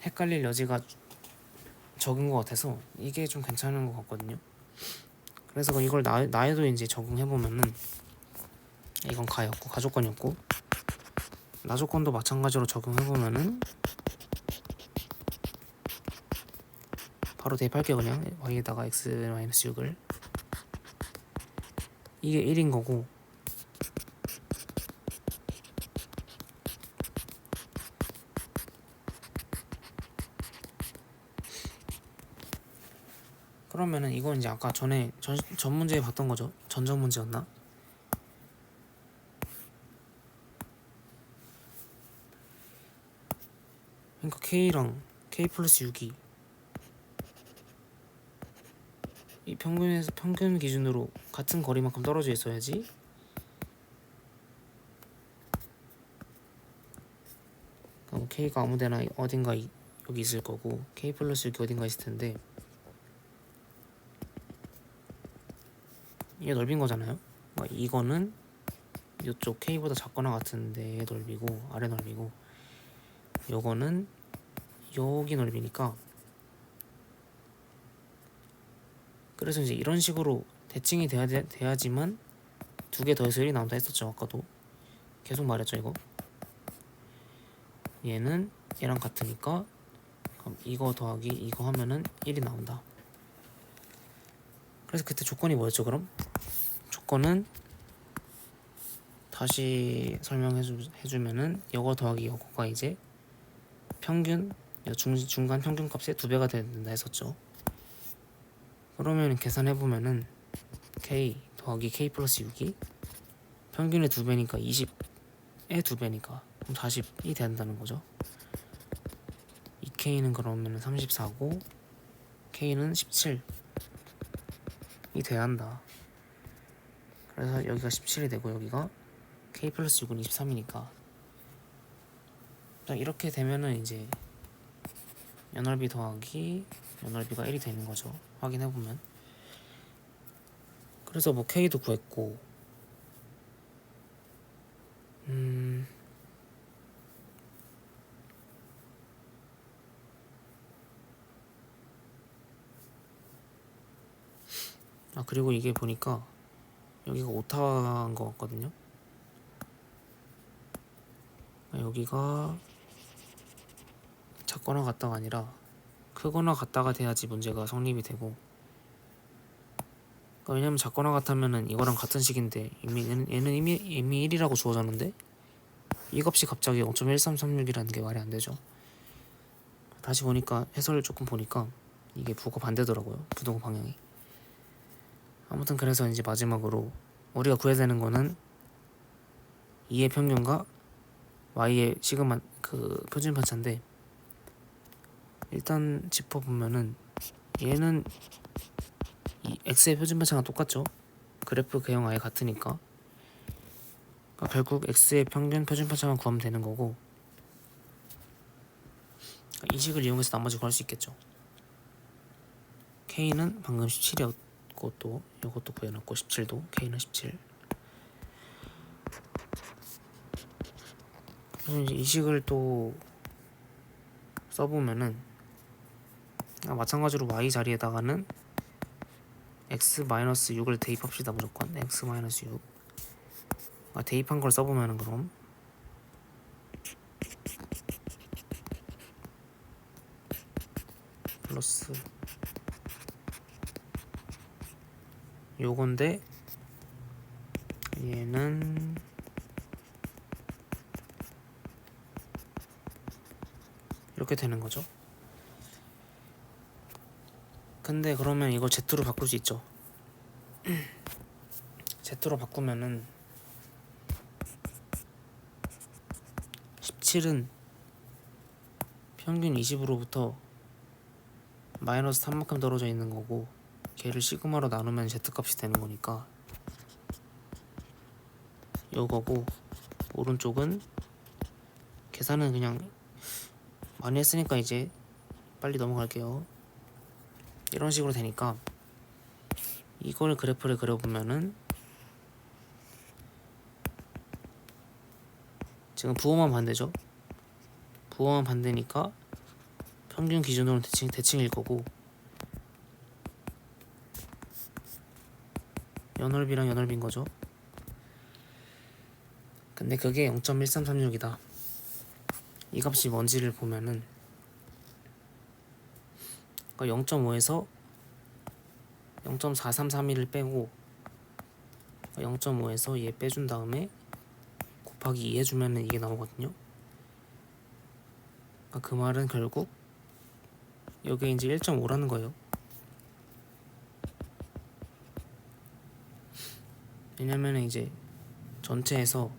헷갈릴 여지가 적은 것 같아서 이게 좀 괜찮은 것 같거든요. 그래서 이걸 나에도 이제 적용해보면은, 이건 가였고 가조건이었고, 나조건도 마찬가지로 적용해보면은 바로 대입할게요 그냥. y에다가 x-6을, 이게 1인 거고, 그러면은 이건 이제 아까 전에 전 문제에 봤던 거죠. 전적 문제였나? 그러니까 k랑 k 플러스 6이 이 평균 기준으로 같은 거리만큼 떨어져 있어야지 그럼 k가 아무데나 어딘가 여기 있을 거고, k 플러스 6이 어딘가 있을 텐데 이게 넓인 거잖아요. 그러니까 이거는 이쪽 k보다 작거나 같은데 넓이고, 아래 넓이고, 요거는 여기 넓이니까. 그래서 이제 이런 식으로 대칭이 돼야지만 두 개 더해서 1이 나온다 했었죠. 아까도 계속 말했죠. 이거 얘는 얘랑 같으니까 그럼 이거 더하기 이거 하면은 1이 나온다. 그래서 그때 조건이 뭐였죠? 그럼 조건은 다시 설명해주면은 이거 더하기 이거가 이제 평균, 중간 평균 값의 2배가 된다 했었죠. 그러면 계산해보면은 k 더하기 k 플러스 6이 평균의 2배니까 20의 2배니까 그럼 40이 된다는 거죠. 이 k는 그러면 34고 k는 17이 돼야 한다. 그래서 여기가 17이 되고 여기가 k 플러스 6은 23이니까 이렇게 되면은 이제 연넓이 더하기 연넓이가 1이 되는 거죠. 확인해보면. 그래서 뭐 k도 구했고, 그리고 이게 보니까 여기가 오타인 것 같거든요. 여기가 작거나 같다가 아니라 크거나 같다가 돼야지 문제가 성립이 되고, 왜냐면 작거나 같으면은 이거랑 같은 식인데 얘는 이미 1이라고 주어졌는데 이 값이 갑자기 0.1336이라는 게 말이 안 되죠. 다시 보니까 해설을 조금 보니까 이게 부호가 반대더라고요. 부동 방향이. 아무튼 그래서 이제 마지막으로 우리가 구해야 되는 거는 2의 평균과 y의 시그마 그 표준 편차인데, 일단 짚어보면은 얘는 이 x의 표준 편차가 똑같죠. 그래프 개형 아예 같으니까. 그러니까 결국 x의 평균 표준 편차만 구하면 되는 거고, 이 식을 이용해서 나머지 구할 수 있겠죠. k는 방금 17이었고 또 이것도 구해놨고 17도 k는 17. 그래서 이제 이 식을 또 써보면은 마찬가지로 y 자리에다가는 x-6을 대입합시다. 무조건 x-6. 대입한 걸 써보면은 그럼 플러스 요건데, 얘는 이렇게 되는 거죠. 근데 그러면 이거 Z로 바꿀 수 있죠. Z로 바꾸면은 17은 평균 20으로부터 마이너스 3만큼 떨어져 있는 거고, 걔를 시그마로 나누면 Z값이 되는 거니까 요거고, 오른쪽은 계산은 그냥 많이 했으니까 이제 빨리 넘어갈게요. 이런 식으로 되니까 이걸 그래프를 그려보면은 지금 부호만 반대죠. 부호만 반대니까 평균 기준으로는 대칭일 거고, 연넓이랑 연넓인 거죠. 근데 그게 0.1336이다. 이 값이 뭔지를 보면은 0.5에서 0.4331을 빼고 0.5에서 얘 빼준 다음에 곱하기 2 해주면은 이게 나오거든요. 그 말은 결국 여기 이제 1.5라는 거예요. 왜냐면은 이제 전체에서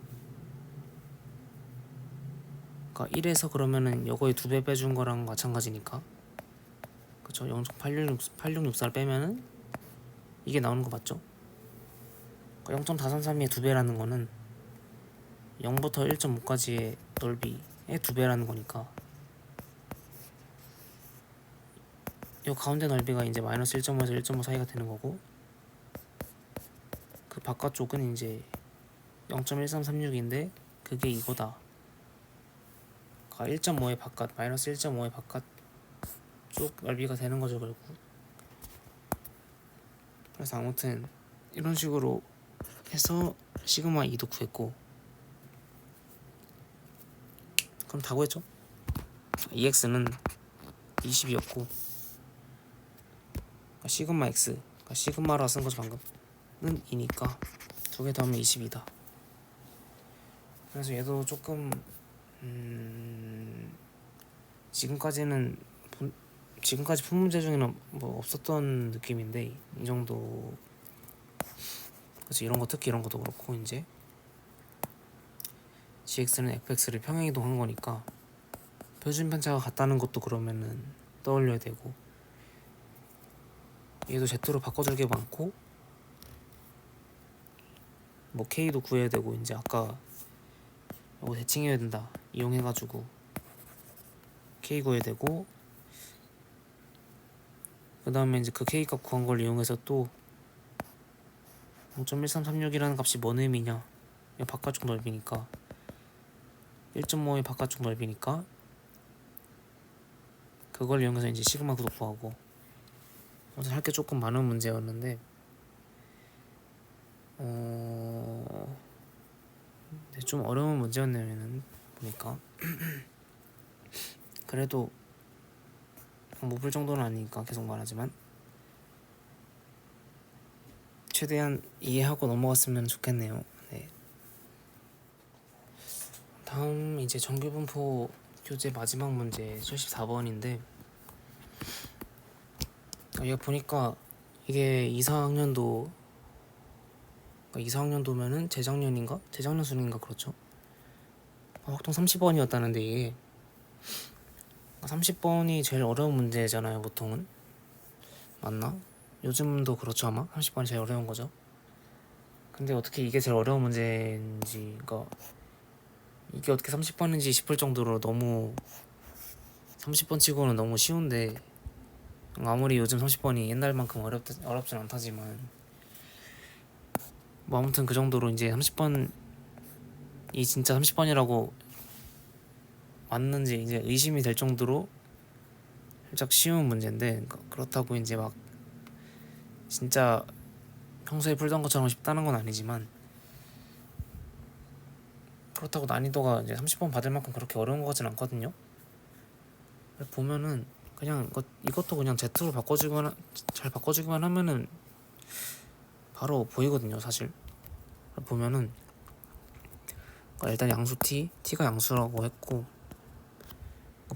1에서 그러면은 요거에 2배 빼준 거랑 마찬가지니까, 그쵸? 0.8664를 빼면은 이게 나오는 거 맞죠? 0.433의 2배라는 거는 0부터 1.5까지의 넓이의 2배라는 거니까, 요 가운데 넓이가 이제 마이너스 1.5에서 1.5 사이가 되는 거고, 그 바깥쪽은 이제 0.1336인데 그게 이거다. 1.5의 바깥, 마이너스 1.5의 바깥 쪽 넓이가 되는 거죠, 결국. 그래서 아무튼 이런 식으로 해서 시그마 2도 구했고, 그럼 다 구했죠? EX는 20이었고, 시그마 X, 시그마라 쓴 거죠 방금은 2니까 두 개 더하면 20이다. 그래서 얘도 조금 지금까지 푼 문제 중에는 뭐 없었던 느낌인데, 이 정도. 그래서 이런 거, 특히 이런 것도 그렇고, 이제 gx는 fx를 평행 이동한 거니까 표준 편차가 같다는 것도 그러면은 떠올려야 되고, 얘도 z로 바꿔줄 게 많고, 뭐 k도 구해야 되고, 이제 아까 이거 대칭해야 된다 이용해가지고 k 구해야 되고, 그 다음에 이제 그 k 값 구한 걸 이용해서 또 0.1336이라는 값이 뭔 의미냐, 바깥쪽 넓이니까 1.5의 바깥쪽 넓이니까 그걸 이용해서 이제 시그마 구도 구하고. 아무튼 할 게 조금 많은 문제였는데, 좀 어려운 문제였네요, 얘는 보니까. 그래도 못 풀 정도는 아니니까 계속 말하지만 최대한 이해하고 넘어갔으면 좋겠네요. 네. 다음 이제 정규분포 교재 마지막 문제 74번인데, 이거 보니까 이게 2, 4학년도면은 재작년 수능인가 그렇죠. 확통 30번이었다는데 이게 30번이 제일 어려운 문제잖아요 보통은. 맞나? 요즘도 그렇죠 아마? 30번이 제일 어려운 거죠. 근데 어떻게 이게 제일 어려운 문제인지, 그러니까 이게 어떻게 30번인지 싶을 정도로 너무 30번 치고는 너무 쉬운데, 아무리 요즘 30번이 옛날만큼 어렵진 않다지만 뭐 아무튼 그 정도로 이제 30번이 진짜 30번이라고 맞는지 이제 의심이 될 정도로 살짝 쉬운 문제인데, 그렇다고 이제 막 진짜 평소에 풀던 것처럼 쉽다는 건 아니지만, 그렇다고 난이도가 이제 30번 받을 만큼 그렇게 어려운 것 같진 않거든요. 보면은 그냥 이것도 그냥 Z로 잘 바꿔주기만 하면은 바로 보이거든요 사실. 보면은 일단 양수 T가 양수라고 했고,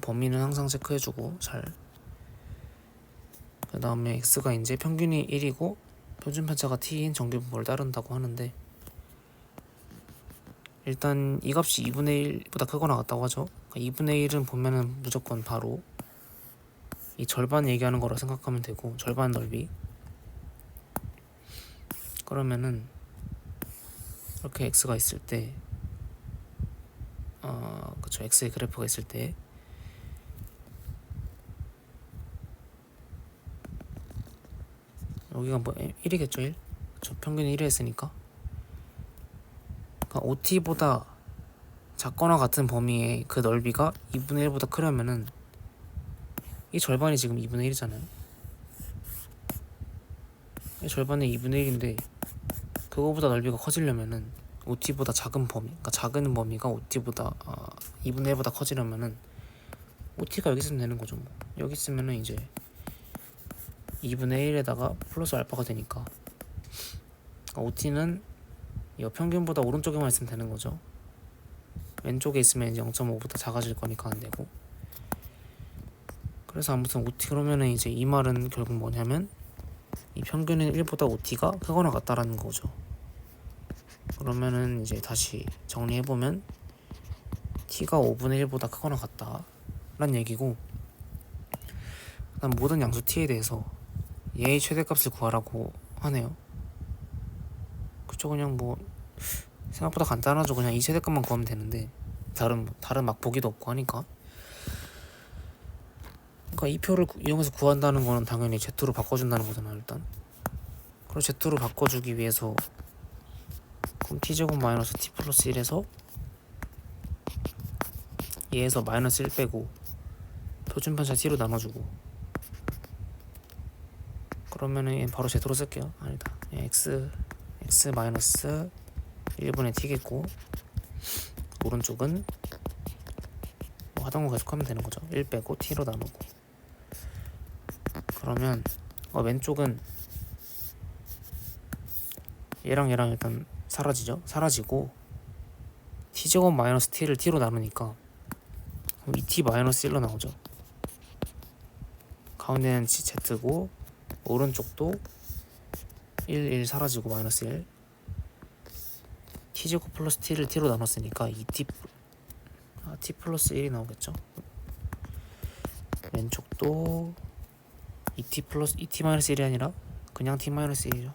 범위는 항상 체크해주고 잘. 그 다음에 X가 이제 평균이 1이고 표준 편차가 T인 정규분모를 따른다고 하는데, 일단 이 값이 2분의 1보다 크거나 같다고 하죠. 2분의 1은 보면은 무조건 바로 이 절반 얘기하는 거라 생각하면 되고, 절반 넓이. 그러면은 이렇게 X가 있을 때, 그쵸, X의 그래프가 있을 때 여기가 뭐 1이겠죠 1? 그쵸, 평균이 1이 했으니까. 그러니까 OT보다 작거나 같은 범위의 그 넓이가 2분의 1보다 크려면은 이 절반이 지금 2분의 1이잖아요. 이 절반의 2분의 1인데 그거보다 넓이가 커지려면은 OT보다 작은 범위, 그러니까 작은 범위가 OT보다 2분의 1보다 커지려면은 OT가 여기 있으면 되는 거죠. 뭐. 여기 있으면은 이제 2분의 1에다가 플러스 알파가 되니까, 그러니까 OT는 이 평균보다 오른쪽에만 있으면 되는 거죠. 왼쪽에 있으면 이제 0.5보다 작아질 거니까 안 되고. 그래서 아무튼 OT, 그러면은 이제 이 말은 결국 뭐냐면 이 평균은 1보다 OT가 크거나 같다라는 거죠. 그러면은 이제 다시 정리해보면 T가 5분의 1보다 크거나 같다라는 얘기고, 그다음 모든 양수 T에 대해서 얘의 최대값을 구하라고 하네요. 그쵸, 그냥 뭐 생각보다 간단하죠. 그냥 이 최대값만 구하면 되는데 다른 막 보기도 없고 하니까. 그러니까 이 표를 이용해서 구한다는 거는 당연히 Z로 바꿔준다는 거잖아요 일단. 그리고 Z로 바꿔주기 위해서 그럼 T제곱 마이너스 T 플러스 1에서 얘에서 마이너스 1 빼고 표준편차 T로 나눠주고, 그러면은 바로 Z로 쓸게요. 아니다, X 마이너스 1분의 T겠고, 오른쪽은 뭐 하던 거 계속하면 되는 거죠. 1 빼고 T로 나누고. 그러면 왼쪽은 얘랑 일단 사라지고 T제곱 마이너스 T를 T로 나누니까 2T 마이너스 1로 나오죠. 가운데는 Z고 오른쪽도 1 사라지고 마이너스 1. T제곱 플러스 T를 T로 나눴으니까 2T T 플러스 1이 나오겠죠. 왼쪽도 2T 마이너스 1이 아니라 그냥 T 마이너스 1이죠.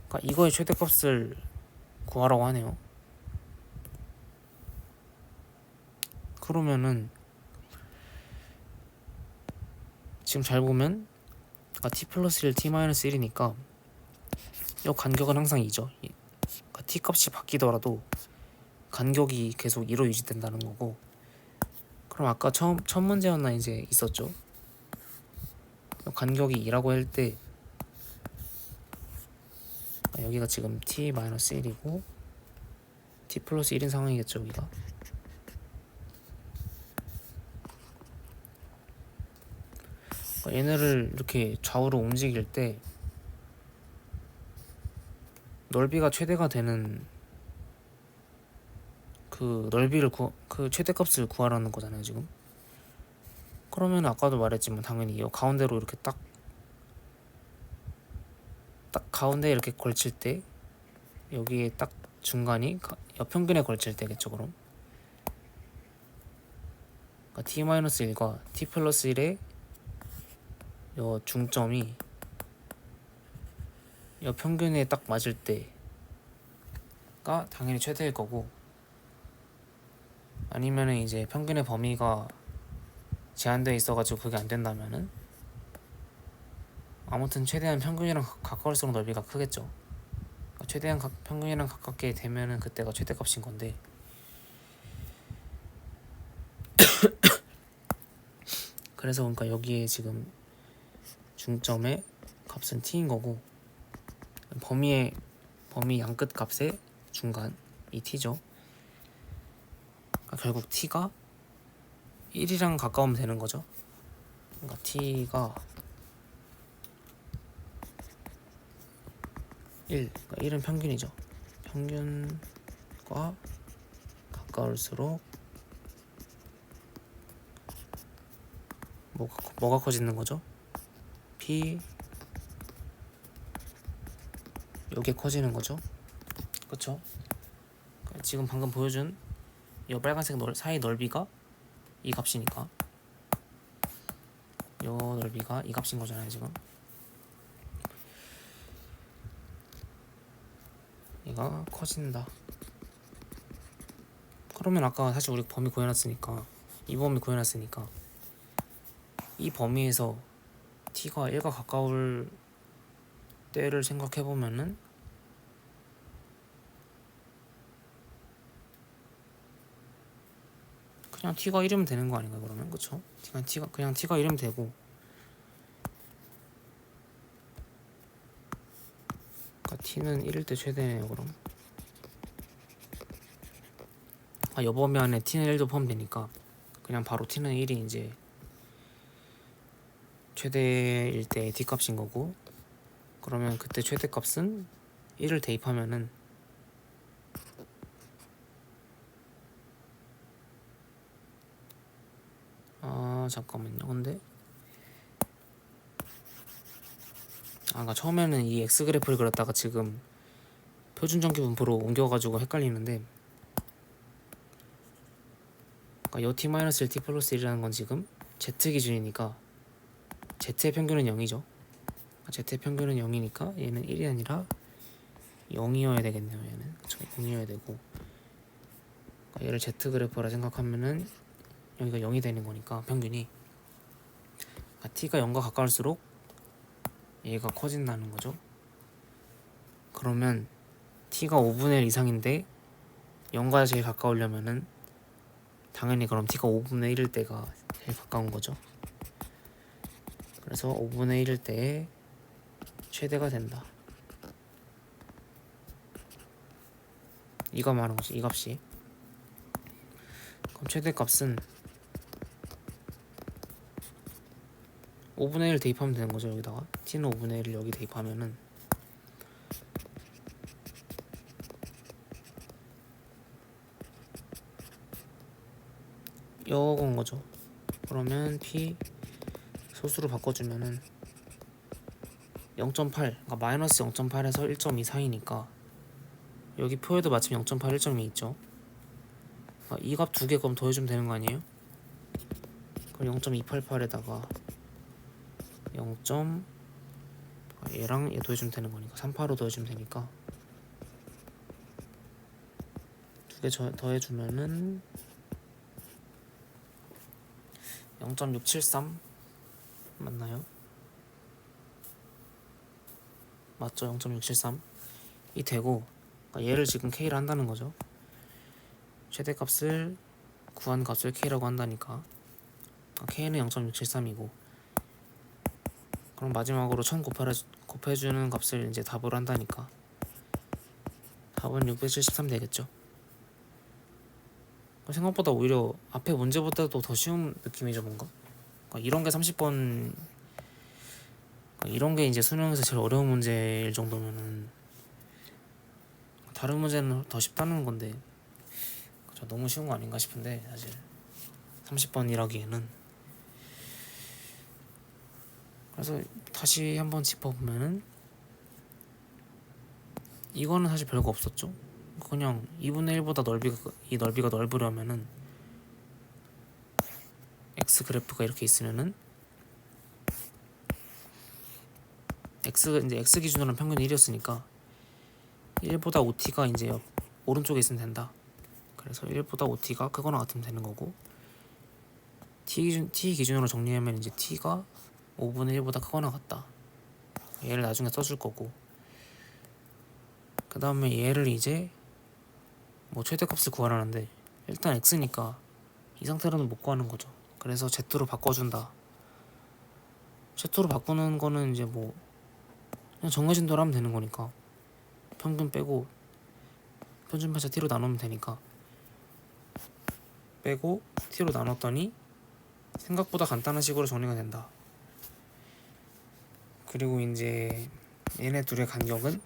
그러니까 이거의 최대값을 구하라고 하네요. 그러면은 지금 잘 보면 T 플러스 1, T 마이너스 1이니까 이 간격은 항상 2죠. 그러니까 T 값이 바뀌더라도 간격이 계속 2로 유지된다는 거고. 그럼 아까 첫 문제였나 이제 있었죠. 간격이 2라고 할 때 여기가 지금 T 마이너스 1이고 T 플러스 1인 상황이겠죠 여기가. 얘네를 이렇게 좌우로 움직일 때 넓이가 최대가 되는 그 넓이를 그 최대값을 구하라는 거잖아요 지금. 그러면 아까도 말했지만 당연히 이 가운데로 이렇게 딱 가운데 이렇게 걸칠 때 여기에 딱 중간이 옆평균에 걸칠 때겠죠. 그럼 그러니까 t-1과 t 플러스 1의 요 중점이 옆평균에 딱 맞을 때가 당연히 최대일 거고, 아니면은 이제 평균의 범위가 제한되어 있어가지고 그게 안 된다면은 아무튼 최대한 평균이랑 가까울수록 넓이가 크겠죠. 그러니까 최대한 평균이랑 가깝게 되면은 그때가 최대값인 건데, 그래서 그러니까 여기에 지금 중점의 값은 t인 거고, 범위 양끝 값의 중간이 t죠. 그러니까 결국 t가 1이랑 가까우면 되는 거죠. 그러니까 t가 1, 그러니까 1은 평균이죠. 평균과 가까울수록 뭐가 커지는 거죠? p 요게 커지는 거죠. 그쵸? 지금 방금 보여준 이 빨간색 사이 넓이가 이 값이니까 이 넓이가 이 값인 거잖아요. 지금 얘가 커진다. 그러면 아까 사실 우리 범위 구해놨으니까, 이 범위 구해놨으니까 이 범위에서 t가 1과 가까울 때를 생각해보면은 그냥 t가 1이면 되는 거 아닌가요? 그러면 그쵸? 그냥 t가 1이면 되고, 그러니까 t는 1일 때 최대네요. 그럼 요 범위 안에 t는 1도 포함되니까 그냥 바로 t는 1이 이제 최대일 때 d값인 거고, 그러면 그때 최대값은 1을 대입하면은 잠깐만요. 근데 그러니까 처음에는 이 x 그래프를 그렸다가 지금 표준 전기 분포로 옮겨가지고 헷갈리는데, 그러니까 요 t-1 t 플러스 1이라는 건 지금 z 기준이니까 z의 평균은 0이죠. z의 평균은 0이니까 얘는 1이 아니라 0이어야 되겠네요. 얘는 그쵸, 0이어야 되고, 그러니까 얘를 z 그래프라 생각하면은 여기가 0이 되는 거니까 평균이, 그러니까 t가 0과 가까울수록 얘가 커진다는 거죠. 그러면 t가 5분의 1 이상인데 0과 제일 가까우려면은 당연히 그럼 t가 5분의 1일 때가 제일 가까운 거죠. 그래서 5분의 1일 때에 최대가 된다. 이거 말하는 거지, 이 값이. 그럼 최대값은 5분의 1 대입하면 되는 거죠. 여기다가 t는 5분의 1을 여기 대입하면은 요건 거죠. 그러면 p 소수로 바꿔주면은 0.8, 그러니까 마이너스 0.8에서 1.2 사이니까 여기 표에도 마침 0.8, 1.2 있죠. 그러니까 이 값 두 개 그럼 더해주면 되는 거 아니에요? 그럼 0.288에다가 0. 얘랑 얘 더해주면 되는 거니까 385 더해주면 되니까 두 개 더해주면은 0.673 맞나요? 맞죠? 0.673이 되고, 그러니까 얘를 지금 k를 한다는 거죠. 최대값을 구한 값을 k라고 한다니까, 그러니까 k는 0.673이고, 그럼 마지막으로 1000 곱해주는 값을 이제 답으로 한다니까 답은 673 되겠죠. 생각보다 오히려 앞에 문제보다도 더 쉬운 느낌이죠. 뭔가 그러니까 이런 게 30번, 그러니까 이런 게 이제 수능에서 제일 어려운 문제일 정도면은 다른 문제는 더 쉽다는 건데, 그쵸, 너무 쉬운 거 아닌가 싶은데 사실 30번이라기에는. 그래서 다시 한번 짚어보면은 이거는 사실 별거 없었죠. 그냥 2분의 1보다 이 넓이가 넓으려면은 x 그래프가 이렇게 있으면은 x 기준으로는 평균 1이었으니까 1보다 OT가 이제 오른쪽에 있으면 된다. 그래서 1보다 OT가 크거나 같으면 되는 거고, t 기준으로 정리하면 이제 t가 5분의 1보다 크거나 같다. 얘를 나중에 써줄 거고, 그 다음에 얘를 이제 뭐 최대값을 구하라는데, 일단 x니까 이 상태로는 못 구하는 거죠. 그래서 z로 바꿔준다. z로 바꾸는 거는 이제 뭐 그냥 정해진 대로 하면 되는 거니까, 평균 빼고 편준편차 t로 나누면 되니까, 빼고 t로 나눴더니 생각보다 간단한 식으로 정리가 된다. 그리고 이제 얘네 둘의 간격은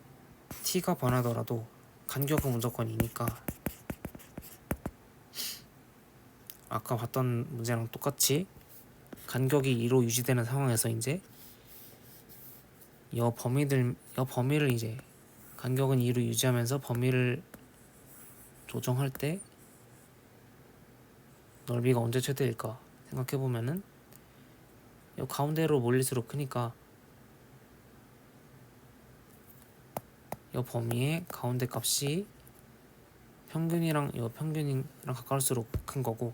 t가 변하더라도 간격은 무조건 2니까 아까 봤던 문제랑 똑같이 간격이 2로 유지되는 상황에서 이제 여 범위를 이제 간격은 2로 유지하면서 범위를 조정할 때 넓이가 언제 최대일까 생각해보면은 이 가운데로 몰릴수록 크니까 이 범위의 가운데 값이 평균이랑 가까울수록 큰 거고,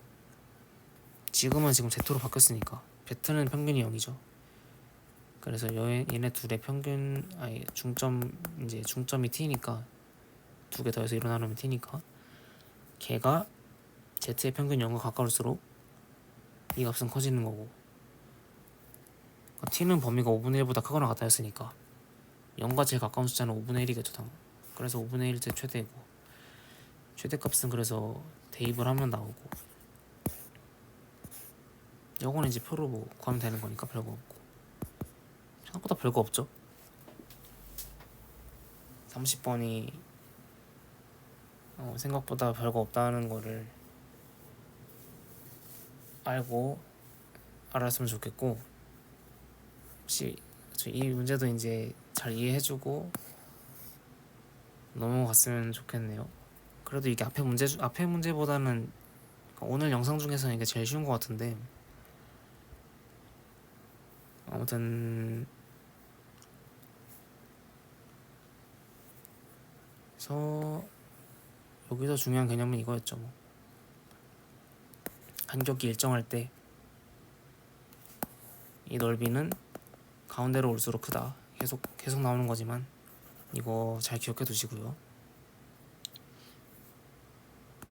지금 z로 바뀌었으니까 z는 평균이 0이죠. 그래서 얘네 둘의 평균 중점이 t니까 두 개 더해서 1로 나누면 t니까 걔가 z의 평균 0과 가까울수록 이 값은 커지는 거고, t는 범위가 5분의 1보다 크거나 같다였으니까 0과 제일 가까운 숫자는 5분의 1이겠죠. 그래서 5분의 1제 최대고, 최대값은 그래서 대입을 하면 나오고, 요거는 이제 표로 뭐 구하면 되는 거니까 별거 없고, 생각보다 별거 없죠. 30번이 생각보다 별거 없다는 거를 알고 알았으면 좋겠고, 혹시 이 문제도 이제 잘 이해해주고 넘어갔으면 좋겠네요. 그래도 이게 앞에 문제보다는 오늘 영상 중에서는 이게 제일 쉬운 것 같은데, 아무튼 여기서 중요한 개념은 이거였죠. 뭐. 간격이 일정할 때 이 넓이는 가운데로 올수록 크다. 계속 나오는 거지만 이거 잘 기억해 두시고요.